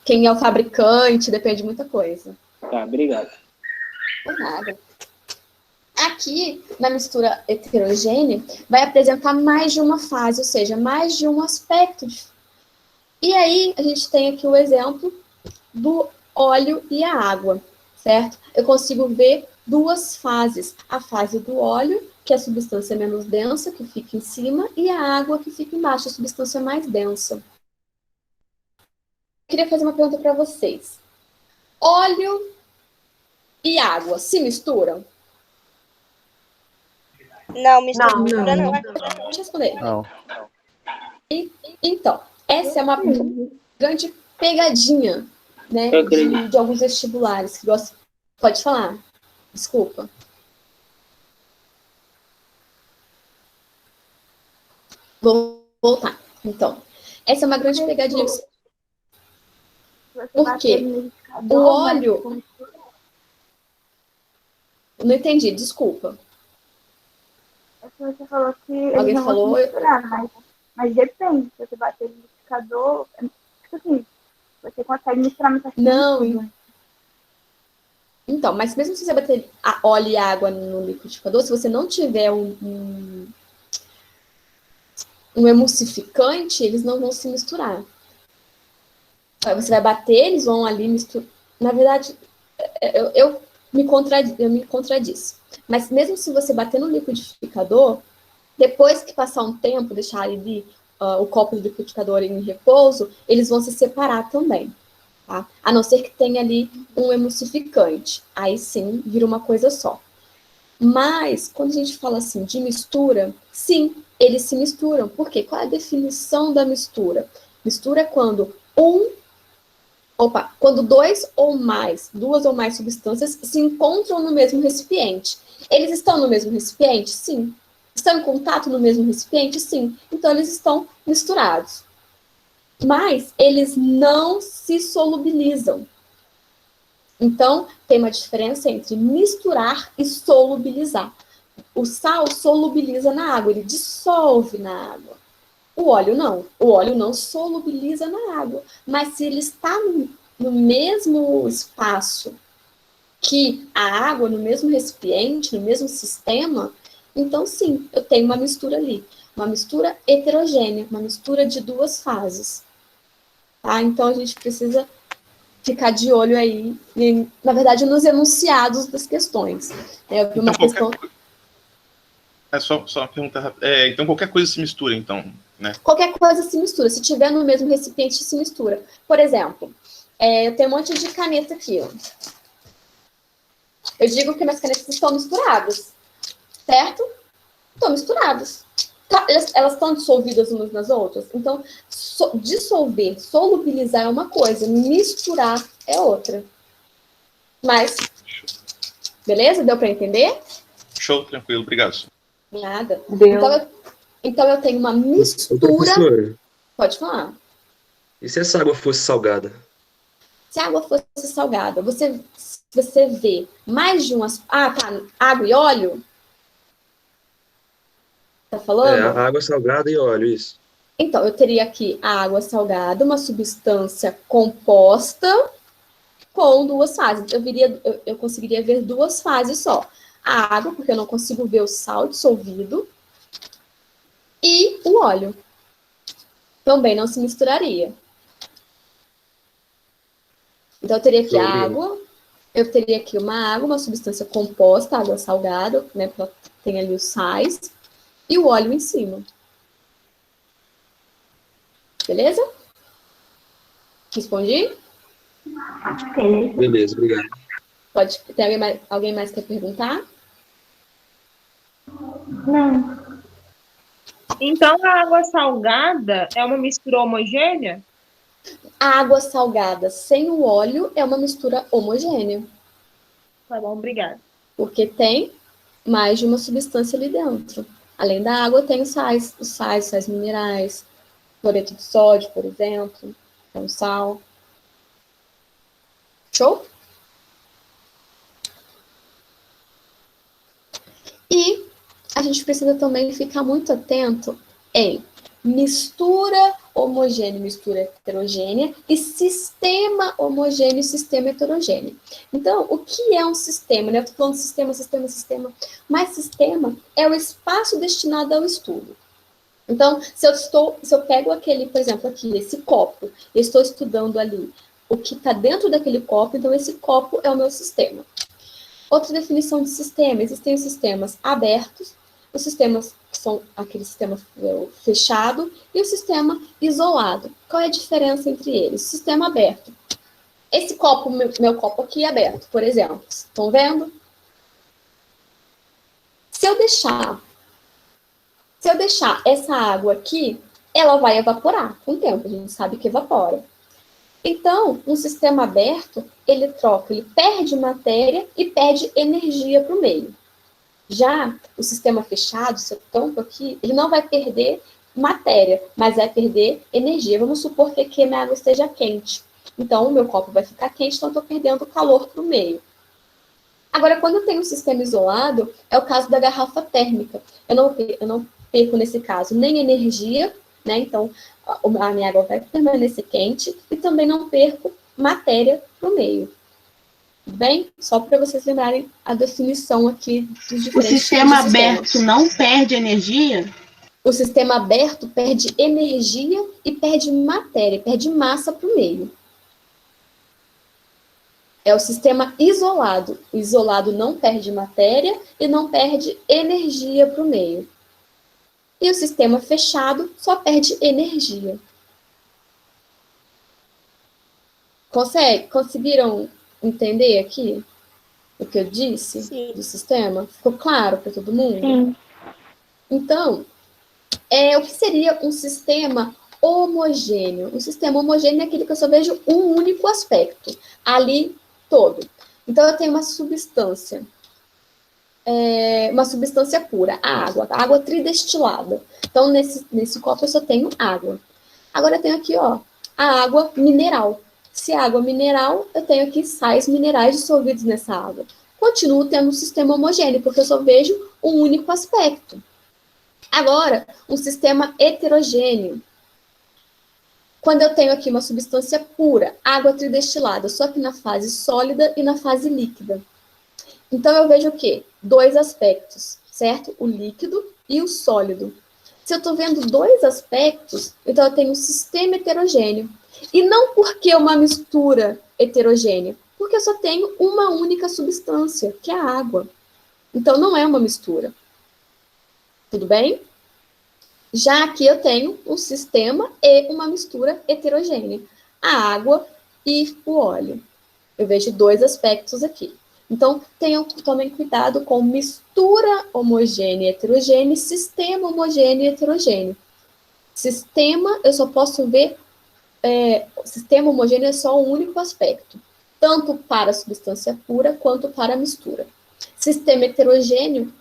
quem é o fabricante, depende de muita coisa. Tá, obrigado. Por nada. Aqui, na mistura heterogênea, vai apresentar mais de uma fase, ou seja, mais de um aspecto. E aí, a gente tem aqui o exemplo do óleo e a água, certo? Eu consigo ver duas fases. A fase do óleo, que é a substância menos densa, que fica em cima, e a água, que fica embaixo, a substância mais densa. Eu queria fazer uma pergunta para vocês. Óleo e água se misturam? Não, mistura não. Deixa eu responder. Não. Então, essa é uma grande pegadinha, né, de alguns vestibulares que gostam. Pode falar. Desculpa. Vou voltar. Então, essa é uma grande pegadinha. Por quê? O óleo... Não entendi, desculpa. Você falou que alguém falou... Mas depende, se você bater no liquidificador, tipo assim, você consegue misturar muita coisa. Não. Então, mas mesmo se você bater óleo e água no liquidificador, se você não tiver um emulsificante, eles não vão se misturar. Aí você vai bater, eles vão ali misturar. Na verdade, eu me contradisse. Mas mesmo se você bater no liquidificador, depois que passar um tempo, deixar ali o copo do liquidificador em repouso, eles vão se separar também. Tá? A não ser que tenha ali um emulsificante. Aí sim, vira uma coisa só. Mas, quando a gente fala assim de mistura, sim, eles se misturam. Por quê? Qual é a definição da mistura? Mistura é quando duas ou mais substâncias se encontram no mesmo recipiente. Eles estão no mesmo recipiente? Sim. Estão em contato no mesmo recipiente? Sim. Então, eles estão misturados. Mas eles não se solubilizam. Então, tem uma diferença entre misturar e solubilizar. O sal solubiliza na água, ele dissolve na água. O óleo não. O óleo não solubiliza na água. Mas se ele está no mesmo espaço que a água, no mesmo recipiente, no mesmo sistema, então sim, eu tenho uma mistura ali. Uma mistura heterogênea, uma mistura de duas fases. Tá? Então, a gente precisa ficar de olho aí, na verdade, nos enunciados das questões. Só uma pergunta rápida. Então, qualquer coisa se mistura, então, né? Qualquer coisa se mistura. Se tiver no mesmo recipiente, se mistura. Por exemplo, eu tenho um monte de caneta aqui. Ó. Eu digo que minhas canetas estão misturadas. Certo? Estão misturadas. Elas estão dissolvidas umas nas outras? Então, dissolver, solubilizar é uma coisa, misturar é outra. Mas, beleza? Deu para entender? Show, tranquilo, obrigado. Nada. Deu. Então, eu tenho uma mistura... Professor, Pode falar. e se essa água fosse salgada? Se a água fosse salgada, você vê mais de umas... tá. Água e óleo? Tá falando? A água salgada e óleo, isso. Então, eu teria aqui a água salgada, uma substância composta com duas fases. Eu conseguiria ver duas fases só. A água, porque eu não consigo ver o sal dissolvido, e o óleo. Também não se misturaria. Então, eu teria aqui a água, eu teria aqui uma substância composta, água salgada, né, porque tem ali os sais, e o óleo em cima. Beleza? Respondi? Beleza, obrigado. Tem alguém mais que quer perguntar? Não. Então, a água salgada é uma mistura homogênea? A água salgada sem o óleo é uma mistura homogênea. Tá bom, obrigada. Porque tem mais de uma substância ali dentro. Além da água, tem os sais minerais, cloreto de sódio, por exemplo, é um sal. Show? E a gente precisa também ficar muito atento em mistura homogênea, mistura heterogênea e sistema homogêneo e sistema heterogêneo. Então, o que é um sistema? Eu estou falando sistema, mas sistema é o espaço destinado ao estudo. Então, se eu pego aquele, por exemplo, aqui, esse copo, eu estou estudando ali o que está dentro daquele copo, então esse copo é o meu sistema. Outra definição de sistema, existem os sistemas abertos, os sistemas que são aquele sistema fechado e o sistema isolado. Qual é a diferença entre eles? Sistema aberto. Esse copo, meu copo aqui é aberto, por exemplo. Estão vendo? Se eu deixar essa água aqui, ela vai evaporar com o tempo, a gente sabe que evapora. Então, um sistema aberto, ele perde matéria e perde energia para o meio. Já o sistema fechado, se eu tampo aqui, ele não vai perder matéria, mas vai perder energia. Vamos supor que aqui a minha água esteja quente. Então, o meu copo vai ficar quente, então eu estou perdendo calor para o meio. Agora, quando eu tenho um sistema isolado, é o caso da garrafa térmica. Eu não perco, nesse caso, nem energia, né? Então, a minha água vai permanecer quente e também não perco matéria no meio. Bem, só para vocês lembrarem a definição aqui dos diferentes O sistema tipos de aberto sistemas. não perde energia? O sistema aberto perde energia e perde matéria, perde massa para o meio. É o sistema isolado. O isolado não perde matéria e não perde energia para o meio. E o sistema fechado só perde energia. Conseguiram entender aqui o que eu disse? Sim. Do sistema? Ficou claro para todo mundo? Sim. Então, o que seria um sistema homogêneo? Um sistema homogêneo é aquele que eu só vejo um único aspecto, ali todo. Então, eu tenho uma substância pura, a água tridestilada. Então, nesse copo eu só tenho água. Agora eu tenho aqui, ó, a água mineral. Se é água mineral, eu tenho aqui sais minerais dissolvidos nessa água. Continuo tendo um sistema homogêneo, porque eu só vejo um único aspecto. Agora, um sistema heterogêneo. Quando eu tenho aqui uma substância pura, água tridestilada, só que na fase sólida e na fase líquida. Então, eu vejo o quê? 2 aspectos, certo? O líquido e o sólido. Se eu estou vendo 2 aspectos, então eu tenho um sistema heterogêneo. E não porque é uma mistura heterogênea, porque eu só tenho uma única substância, que é a água. Então, não é uma mistura. Tudo bem? Já aqui eu tenho um sistema e uma mistura heterogênea. A água e o óleo. Eu vejo 2 aspectos aqui. Então, tomem cuidado com mistura homogênea e heterogênea e sistema homogêneo e heterogêneo. Sistema, eu só posso ver, sistema homogêneo é só um único aspecto, tanto para a substância pura quanto para a mistura. Sistema heterogêneo,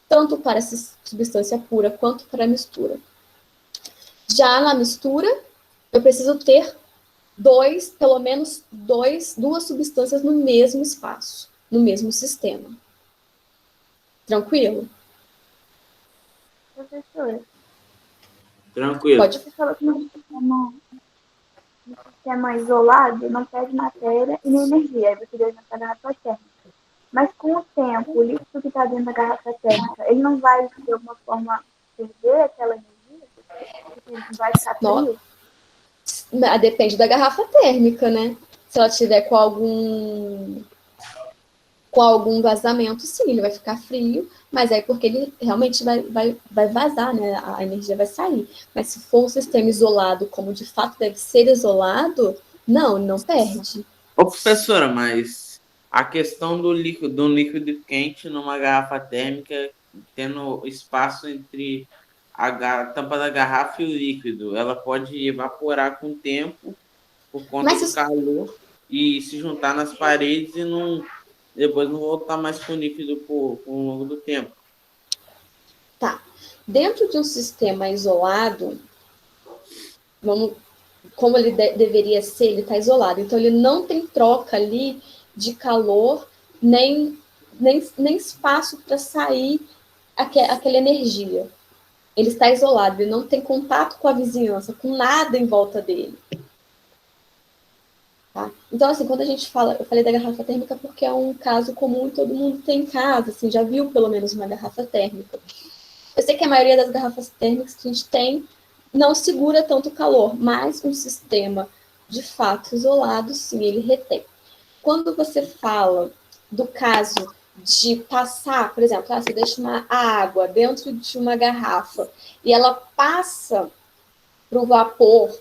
tanto para a substância pura quanto para a mistura. Já na mistura, eu preciso ter pelo menos duas substâncias no mesmo espaço, no mesmo sistema. Tranquilo? Professora. Tranquilo. Pode. Você falou que no sistema isolado não perde matéria e nem energia. Aí você deu na garrafa térmica. Mas com o tempo, o líquido que está dentro da garrafa térmica, ele não vai, de alguma forma, perder aquela energia? Ele não vai ficar frio? Depende da garrafa térmica, né? Se ela tiver com algum vazamento, sim, ele vai ficar frio, mas é porque ele realmente vai vazar, né? A energia vai sair. Mas se for um sistema isolado, como de fato deve ser isolado, não perde. Ô, professora, mas a questão do líquido quente numa garrafa térmica, tendo espaço entre a tampa da garrafa e o líquido, ela pode evaporar com o tempo por conta do calor e se juntar nas paredes e depois não voltar mais com o líquido por longo do tempo. Tá. Dentro de um sistema isolado, como ele deveria ser, ele está isolado. Então, ele não tem troca ali de calor, nem espaço para sair aquela energia. Ele está isolado, ele não tem contato com a vizinhança, com nada em volta dele. Tá? Então, assim, quando a gente fala, eu falei da garrafa térmica porque é um caso comum e todo mundo tem em casa, assim, já viu pelo menos uma garrafa térmica. Eu sei que a maioria das garrafas térmicas que a gente tem não segura tanto calor, mas um sistema de fato isolado, sim, ele retém. Quando você fala do caso de passar, por exemplo, você deixa a água dentro de uma garrafa e ela passa para o vapor,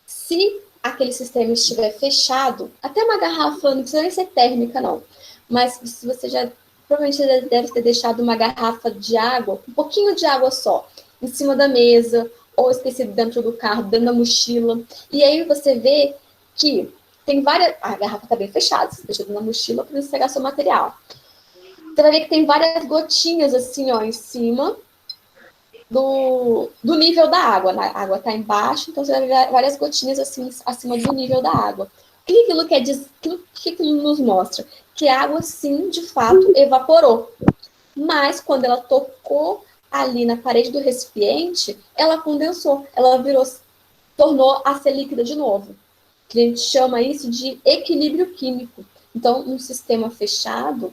se aquele sistema estiver fechado, até uma garrafa, não precisa nem ser térmica, não, mas se você provavelmente deve ter deixado uma garrafa de água, um pouquinho de água só, em cima da mesa, ou esquecido dentro do carro, dentro da mochila, e aí você vê que tem várias... A garrafa está bem fechada, você deixa dentro da mochila para não estragar seu material. Você vai ver que tem várias gotinhas assim, ó, em cima do nível da água. A água está embaixo, então você vai ver várias gotinhas assim, acima do nível da água. O que aquilo quer dizer? O que aquilo nos mostra? Que a água, sim, de fato, evaporou. Mas, quando ela tocou ali na parede do recipiente, ela condensou, ela tornou a ser líquida de novo. A gente chama isso de equilíbrio químico. Então, num sistema fechado,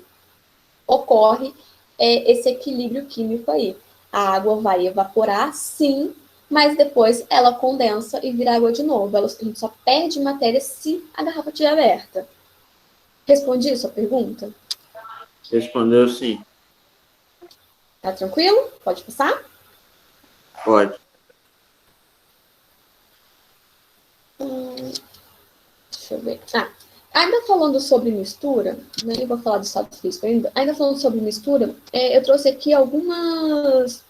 ocorre esse equilíbrio químico aí. A água vai evaporar, sim, mas depois ela condensa e vira água de novo. A gente só perde matéria se a garrafa estiver aberta. Respondi sua pergunta? Respondeu sim. Tá tranquilo? Pode passar? Pode. Deixa eu ver. Ainda falando sobre mistura, nem vou falar do estado físico ainda falando sobre mistura, eu trouxe aqui algumas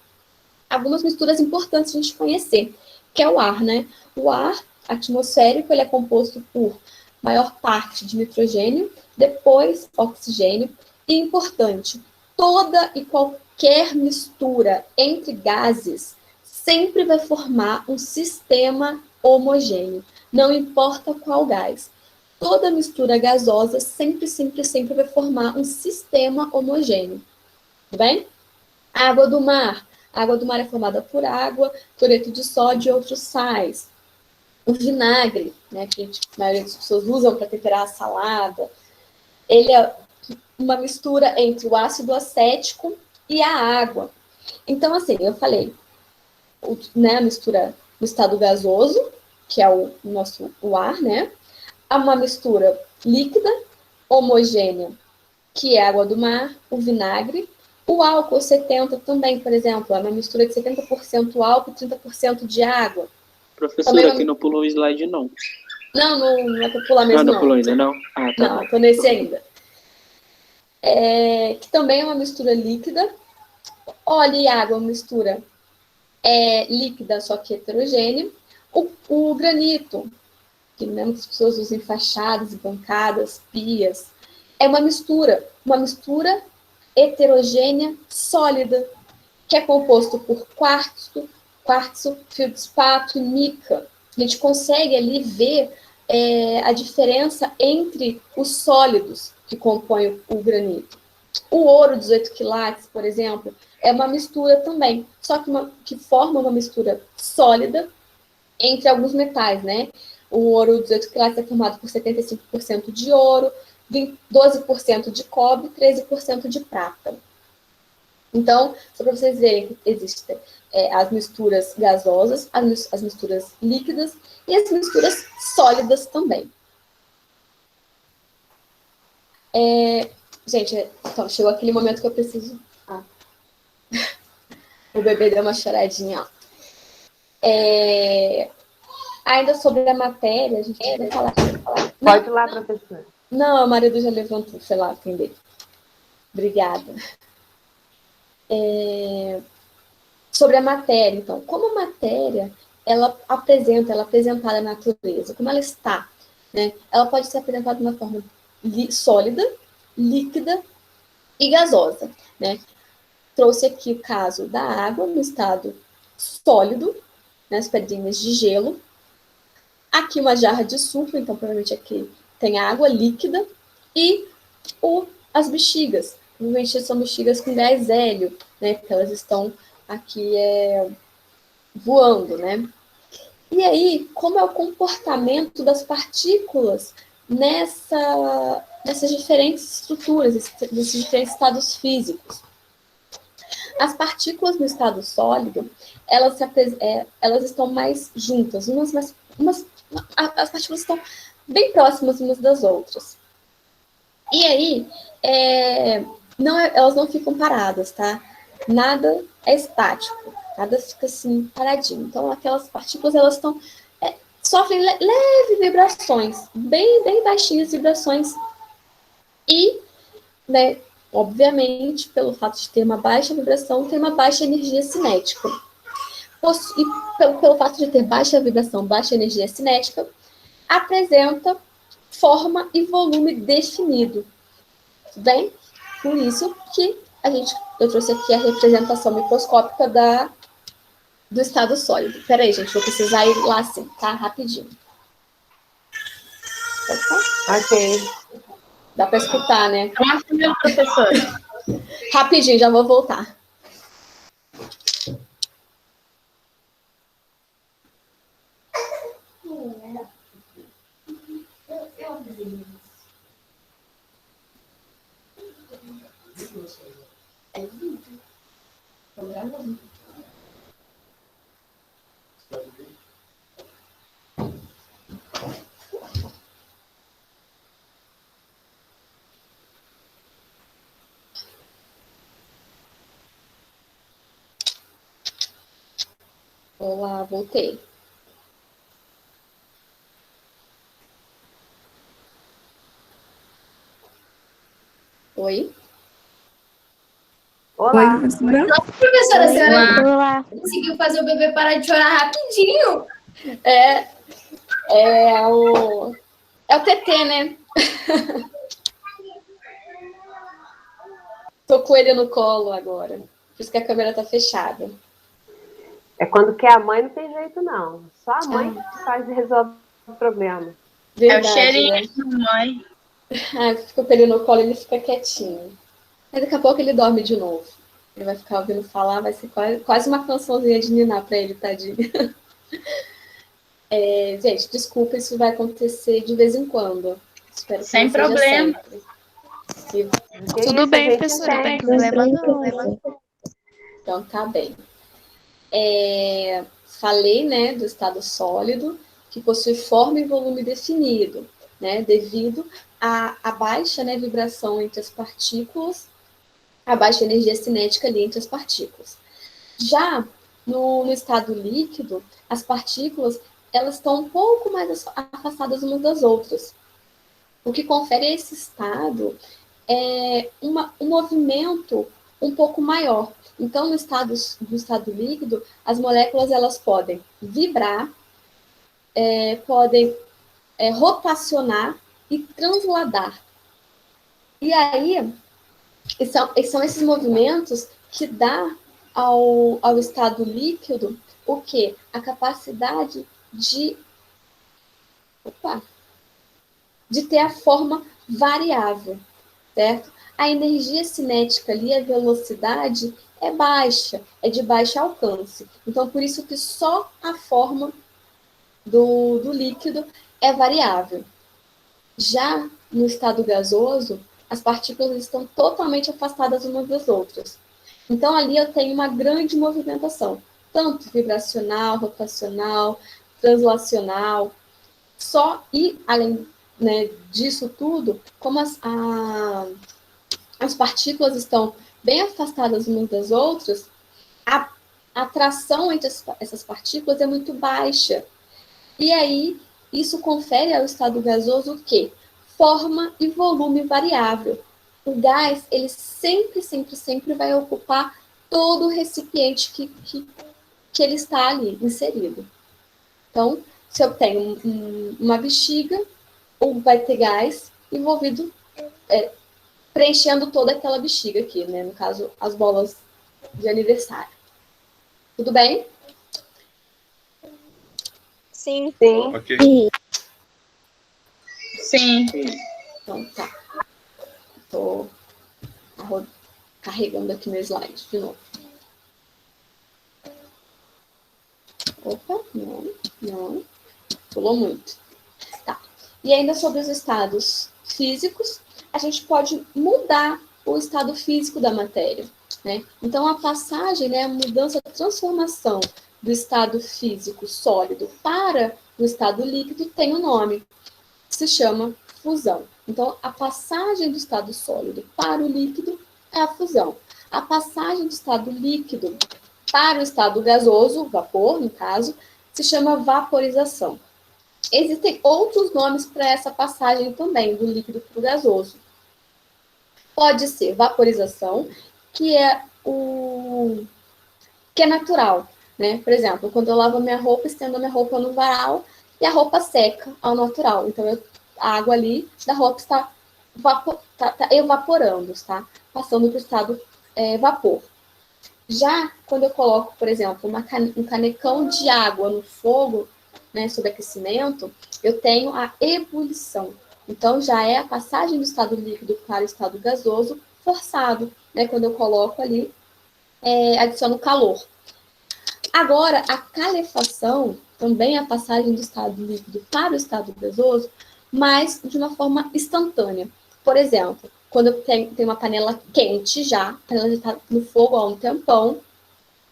misturas importantes de a gente conhecer, que é o ar, né? O ar atmosférico, ele é composto por maior parte de nitrogênio, depois oxigênio, e importante, toda e qualquer mistura entre gases sempre vai formar um sistema homogêneo, não importa qual gás. Toda mistura gasosa sempre vai formar um sistema homogêneo. Tudo bem? Água do mar. A água do mar é formada por água, cloreto de sódio e outros sais. O vinagre, né, que a maioria das pessoas usam para temperar a salada, ele é uma mistura entre o ácido acético e a água. Então, assim, eu falei, né, a mistura no estado gasoso, que é o ar, né? Há uma mistura líquida, homogênea, que é a água do mar, o vinagre. O álcool 70 também, por exemplo, é uma mistura de 70% álcool e 30% de água. Professora, aqui não pulou o slide, não. Não é para pular mesmo, não. Não pulou ainda, não? Ah, tá. Não, estou nesse ainda. Que também é uma mistura líquida. Óleo e água, uma mistura líquida, só que heterogênea. O granito, que mesmo que as pessoas usem fachadas, bancadas, pias, é uma mistura heterogênea sólida, que é composto por quartzo, feldspato e mica. A gente consegue ali ver a diferença entre os sólidos que compõem o granito. O ouro 18 quilates, por exemplo, é uma mistura também, só que forma uma mistura sólida entre alguns metais, né? O ouro 18 quilates é formado por 75% de ouro, 12% de cobre e 13% de prata. Então, só para vocês verem que existem as misturas gasosas, as misturas líquidas e as misturas sólidas também. Gente, então, chegou aquele momento que eu preciso... O bebê deu uma choradinha, ó. Ainda sobre a matéria, a gente vai falar. Pode ir lá, professora. Não, o marido já levantou, sei lá, atender. Obrigada. Sobre a matéria, então. Como a matéria, ela é apresentada à natureza, como ela está, né? Ela pode ser apresentada de uma forma sólida, líquida e gasosa, né? Trouxe aqui o caso da água no estado sólido, né, as pedrinhas de gelo. Aqui uma jarra de suco, então provavelmente aqui tem água líquida. E as bexigas. Provavelmente são bexigas com gás hélio, né, porque elas estão aqui voando, né? E aí, como é o comportamento das partículas nessas diferentes estruturas, nesses diferentes estados físicos? As partículas no estado sólido, elas estão mais juntas, as partículas estão bem próximas umas das outras. E aí, elas não ficam paradas, tá? Nada é estático, nada fica assim paradinho. Então, aquelas partículas, elas sofrem leves vibrações, bem baixinhas vibrações. E, né, obviamente, pelo fato de ter uma baixa vibração, tem uma baixa energia cinética. E pelo fato de ter baixa vibração, baixa energia cinética, apresenta forma e volume definido. Tudo bem? Por isso que eu trouxe aqui a representação microscópica do estado sólido. Espera aí, gente, vou precisar ir lá assim, tá? Rapidinho. Ok. Dá para escutar, né? Meu professor. Rapidinho, já vou voltar. Olá, voltei. Oi? Olá. professora. Nossa, professora, a senhora Olá. conseguiu fazer o bebê parar de chorar rapidinho. É o TT, né? Tô com ele no colo agora. Por isso que a câmera tá fechada. É quando quer a mãe, não tem jeito, não. Só a mãe que faz e resolve o problema. Verdade, É o cheirinho né? de mãe. Fica com ele no colo e ele fica quietinho. Mas daqui a pouco ele dorme de novo. Ele vai ficar ouvindo falar, vai ser quase uma cançãozinha de ninar pra ele, tadinho. Gente, desculpa, isso vai acontecer de vez em quando. Espero que Sem não seja problema. sempre. Tudo bem, professora. Não tem problema não. Então, tá bem. Falei, né, do estado sólido, que possui forma e volume definido, né, devido à baixa, né, vibração entre as partículas, a baixa energia cinética ali entre as partículas. Já no estado líquido, as partículas elas estão um pouco mais afastadas umas das outras, o que confere a esse estado um movimento um pouco maior. Então, no estado líquido, as moléculas elas podem vibrar, podem rotacionar e transladar. E aí, são esses movimentos que dá ao estado líquido o quê? A capacidade de ter a forma variável, certo? A energia cinética ali, a velocidade é baixa, é de baixo alcance. Então, por isso que só a forma do líquido é variável. Já no estado gasoso, as partículas estão totalmente afastadas umas das outras. Então, ali eu tenho uma grande movimentação, tanto vibracional, rotacional, translacional, além, né, disso tudo, como as partículas estão bem afastadas umas das outras, a atração entre essas partículas é muito baixa. E aí, isso confere ao estado gasoso o quê? Forma e volume variável. O gás, ele sempre vai ocupar todo o recipiente que ele está ali inserido. Então, se eu tenho uma bexiga, vai ter gás envolvido, preenchendo toda aquela bexiga aqui, né? No caso, as bolas de aniversário. Tudo bem? Sim. Sim. Ok. Sim. Então, tá. Tô carregando aqui meu slide de novo. Opa, não. Pulou muito. Tá. E ainda sobre os estados físicos, a gente pode mudar o estado físico da matéria, né? Então, a passagem, né, a mudança, a transformação do estado físico sólido para o estado líquido tem um nome, que se chama fusão. Então, a passagem do estado sólido para o líquido é a fusão. A passagem do estado líquido para o estado gasoso, vapor, no caso, se chama vaporização. Existem outros nomes para essa passagem também, do líquido para o gasoso. Pode ser vaporização, que é natural, né? Por exemplo, quando eu lavo minha roupa, estendo a minha roupa no varal e a roupa seca ao natural. Então, a água ali da roupa está evaporando, está passando para o estado vapor. Já quando eu coloco, por exemplo, um canecão de água no fogo, né, sob aquecimento, eu tenho a ebulição. Então, já é a passagem do estado líquido para o estado gasoso forçado, né, quando eu coloco ali, adiciono calor. Agora, a calefação também é a passagem do estado líquido para o estado gasoso, mas de uma forma instantânea. Por exemplo, quando eu tenho uma panela quente já, a panela já está no fogo há um tempão,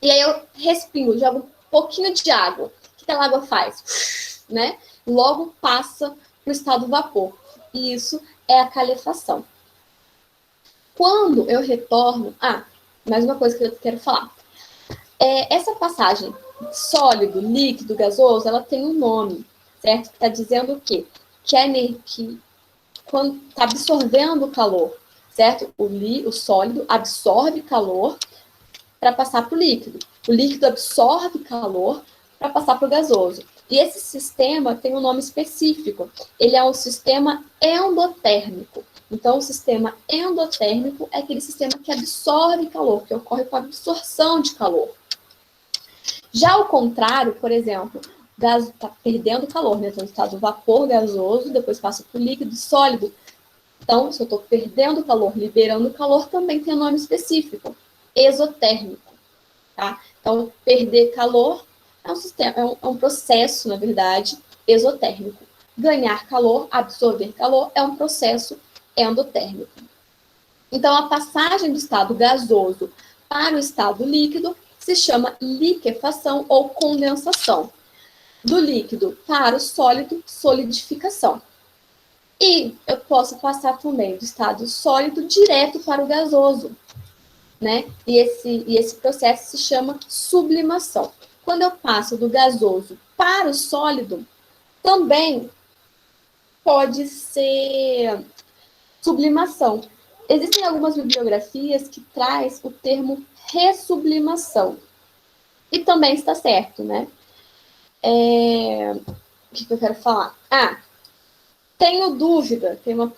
E aí eu respingo, jogo um pouquinho de água. O que aquela água faz? Né? Logo passa para o estado vapor. E isso é a calefação. Quando eu retorno... mais uma coisa que eu quero falar. Essa passagem sólido, líquido, gasoso, ela tem um nome, certo? Que está dizendo o quê? Que quando está absorvendo o calor, certo? O sólido absorve calor para passar para o líquido. O líquido absorve calor para passar para o gasoso. E esse sistema tem um nome específico. Ele é um sistema endotérmico. Então, o sistema endotérmico é aquele sistema que absorve calor, que ocorre com a absorção de calor. Já ao contrário, por exemplo, o gás está perdendo calor, né? Então, estado vapor gasoso, depois passa para o líquido sólido. Então, se eu estou perdendo calor, liberando calor, também tem um nome específico, exotérmico. Tá? Então, perder calor é um sistema, é um processo, na verdade, exotérmico. Ganhar calor, absorver calor, é um processo endotérmico. Então, a passagem do estado gasoso para o estado líquido se chama liquefação ou condensação. Do líquido para o sólido, solidificação. E eu posso passar também do estado sólido direto para o gasoso, né? E esse processo se chama sublimação. Quando eu passo do gasoso para o sólido, também pode ser sublimação. Existem algumas bibliografias que traz o termo ressublimação. E também está certo, né? O que eu quero falar? Tenho dúvida, tem uma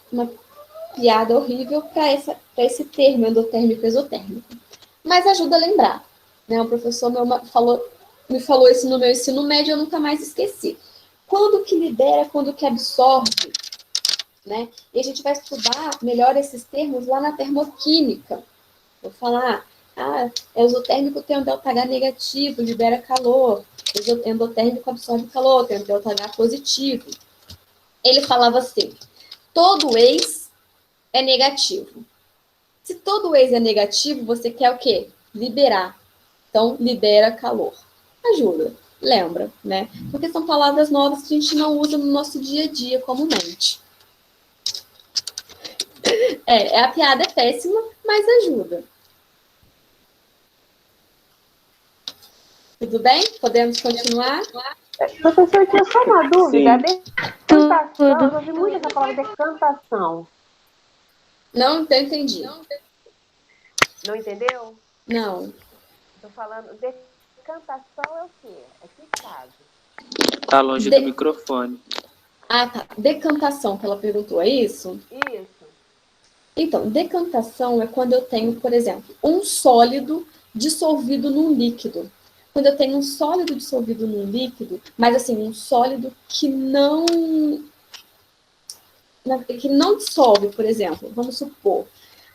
piada horrível para esse termo endotérmico exotérmico. Mas ajuda a lembrar. Né? O professor me falou isso no meu ensino médio, eu nunca mais esqueci. Quando que libera, quando que absorve? Né? E a gente vai estudar melhor esses termos lá na termoquímica. Vou falar, exotérmico tem um ΔH negativo, libera calor. Endotérmico absorve calor, tem um ΔH positivo. Ele falava assim, todo ex é negativo. Se todo ex é negativo, você quer o quê? Liberar. Então, libera calor. Ajuda, lembra, né? Porque são palavras novas que a gente não usa no nosso dia a dia comumente. A piada é péssima, mas ajuda. Tudo bem? Podemos continuar? Professor, eu tinha só uma dúvida. Decantação, eu ouvi muito essa palavra decantação. Não entendi. Não entendeu? Não. Estou falando, decantação é o quê? É que estado? Tá longe do microfone. Tá. Decantação, que ela perguntou, é isso? Isso. Então, decantação é quando eu tenho, por exemplo, um sólido dissolvido num líquido. Quando eu tenho um sólido dissolvido num líquido, mas assim, um sólido que não dissolve, por exemplo, vamos supor,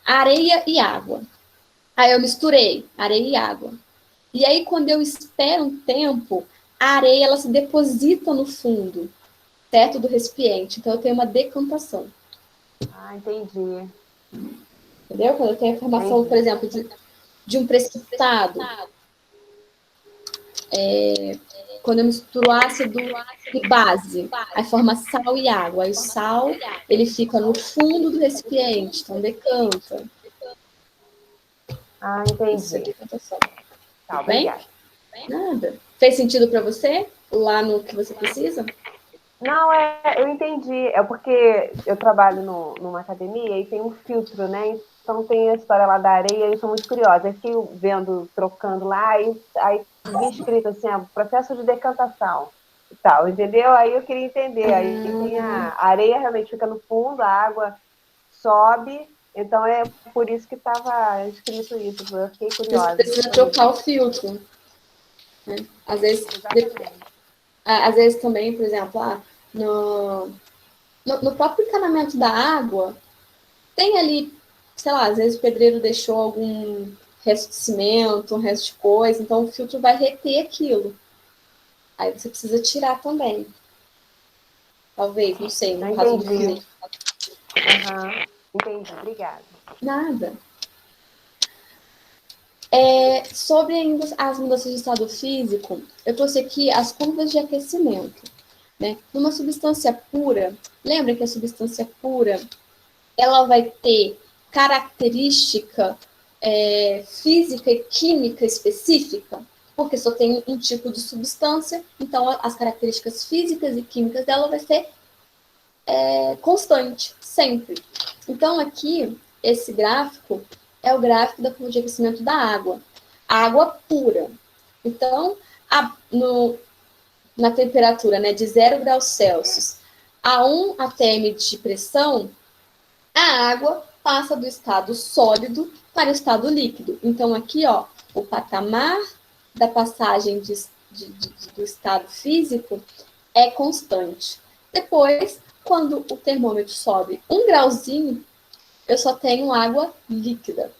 areia e água. Aí eu misturei areia e água. E aí, quando eu espero um tempo, a areia ela se deposita no fundo, certo, do recipiente. Então, eu tenho uma decantação. Entendi. Entendeu? Quando eu tenho a formação, por exemplo, de um precipitado. Quando eu misturo ácido e base, aí forma sal e água. Aí o sal, ele fica no fundo do recipiente, então decanta. Entendi. Tá bem? Nada. Fez sentido para você? Lá no que você precisa? Não, eu entendi. É porque eu trabalho numa academia e tem um filtro, né? Então tem a história lá da areia e eu sou muito curiosa. Eu fiquei vendo, trocando lá, e aí vi escrito assim, processo de decantação e tal, entendeu? Aí eu queria entender. Aí tem a areia realmente fica no fundo, a água sobe, então é por isso que estava escrito isso. Eu fiquei curiosa. Você precisa trocar o filtro. Né? Às vezes também, por exemplo, no próprio encanamento da água, tem ali, sei lá, às vezes o pedreiro deixou algum resto de cimento, um resto de coisa, então o filtro vai reter aquilo. Aí você precisa tirar também. Talvez, não sei, no caso do filtro. Entendi, obrigada. Nada. Sobre ainda as mudanças de estado físico, eu trouxe aqui as curvas de aquecimento. Né? Numa substância pura, lembra que a substância pura ela vai ter característica física e química específica, porque só tem um tipo de substância, então as características físicas e químicas dela vai ser constante, sempre. Então aqui, esse gráfico é o gráfico da curva de aquecimento da água. Água pura. Então, na temperatura, né, de 0 graus Celsius a 1 atm de pressão, a água passa do estado sólido para o estado líquido. Então, aqui, ó, o patamar da passagem do estado físico é constante. Depois, quando o termômetro sobe 1 grauzinho, eu só tenho água líquida.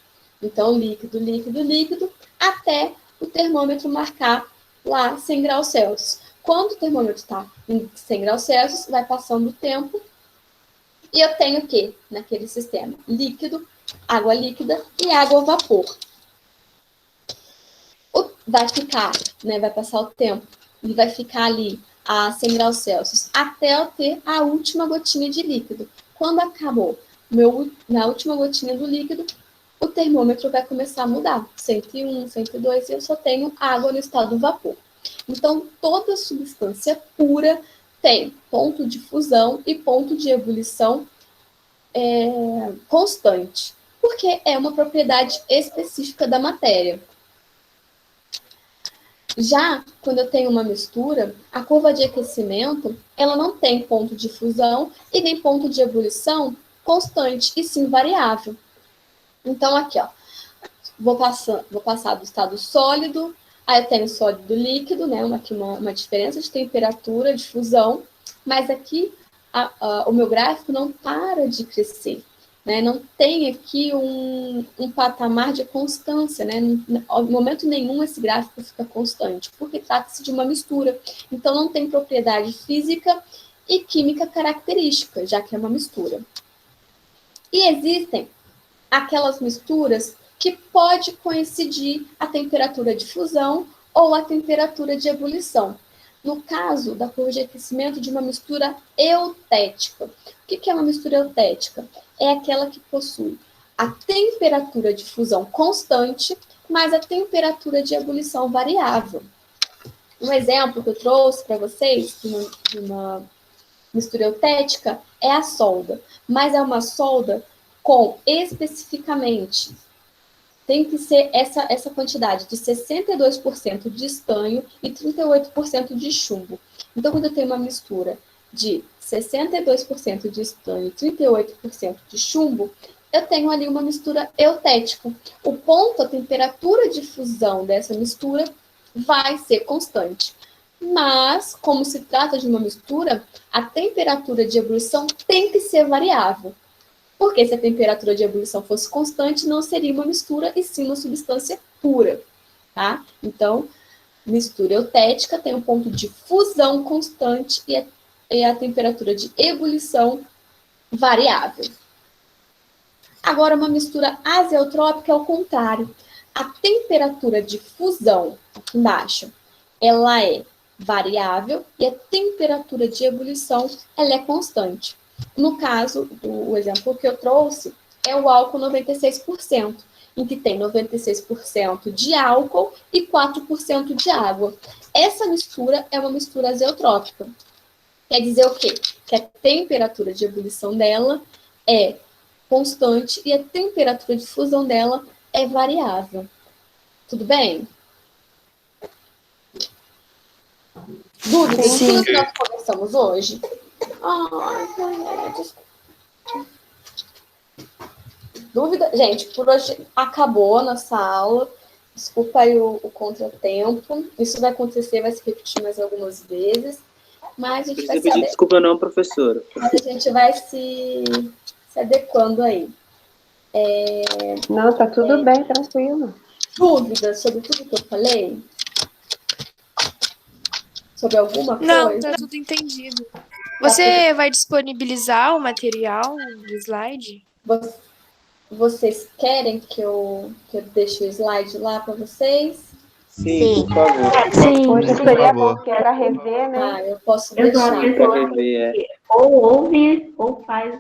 Então, líquido, líquido, líquido, até o termômetro marcar lá 100 graus Celsius. Quando o termômetro está em 100 graus Celsius, vai passando o tempo e eu tenho o quê naquele sistema? Líquido, água líquida e água vapor. Vai ficar, né, vai passar o tempo e vai ficar ali a 100 graus Celsius até eu ter a última gotinha de líquido. Quando acabou na última gotinha do líquido, o termômetro vai começar a mudar. 101, 102, e eu só tenho água no estado vapor. Então, toda substância pura tem ponto de fusão e ponto de ebulição constante, porque é uma propriedade específica da matéria. Já quando eu tenho uma mistura, a curva de aquecimento, ela não tem ponto de fusão e nem ponto de ebulição constante, e sim variável. Então, aqui, ó, vou passar do estado sólido, aí eu tenho sólido líquido, né? Aqui uma diferença de temperatura, de fusão, mas aqui o meu gráfico não para de crescer, né? Não tem aqui um patamar de constância, né? Em momento nenhum esse gráfico fica constante, porque trata-se de uma mistura. Então, não tem propriedade física e química característica, já que é uma mistura. E existem aquelas misturas que pode coincidir a temperatura de fusão ou a temperatura de ebulição. No caso da curva de aquecimento de uma mistura eutética. O que é uma mistura eutética? É aquela que possui a temperatura de fusão constante, mas a temperatura de ebulição variável. Um exemplo que eu trouxe para vocês de uma mistura eutética é a solda, mas é uma solda com especificamente, tem que ser essa quantidade de 62% de estanho e 38% de chumbo. Então, quando eu tenho uma mistura de 62% de estanho e 38% de chumbo, eu tenho ali uma mistura eutética. O ponto, a temperatura de fusão dessa mistura vai ser constante. Mas, como se trata de uma mistura, a temperatura de ebulição tem que ser variável. Porque se a temperatura de ebulição fosse constante, não seria uma mistura, e sim uma substância pura, tá? Então, mistura eutética tem um ponto de fusão constante e a temperatura de ebulição variável. Agora, uma mistura azeotrópica é o contrário. A temperatura de fusão, aqui embaixo, ela é variável e a temperatura de ebulição, ela é constante. No caso, o exemplo que eu trouxe é o álcool 96%, em que tem 96% de álcool e 4% de água. Essa mistura é uma mistura azeotrópica. Quer dizer o quê? Que a temperatura de ebulição dela é constante e a temperatura de fusão dela é variável. Tudo bem? Dúvidas em tudo que nós conversamos hoje? Dúvida? Gente, por hoje acabou a nossa aula. Desculpa aí o contratempo. Isso vai acontecer, vai se repetir mais algumas vezes. Mas a gente vai pedir desculpa não, professora. Mas a gente vai se adequando aí. Não, tá tudo bem, tranquilo. Dúvidas sobre tudo que eu falei? Sobre alguma coisa? Não, tá tudo entendido. Você vai disponibilizar o material do slide? Vocês querem que eu deixe o slide lá para vocês? Sim, por favor. Poxa, seria bom que é para rever, né? Ah, eu posso Eu sou deixar. uma pessoa que ou ouve ou faz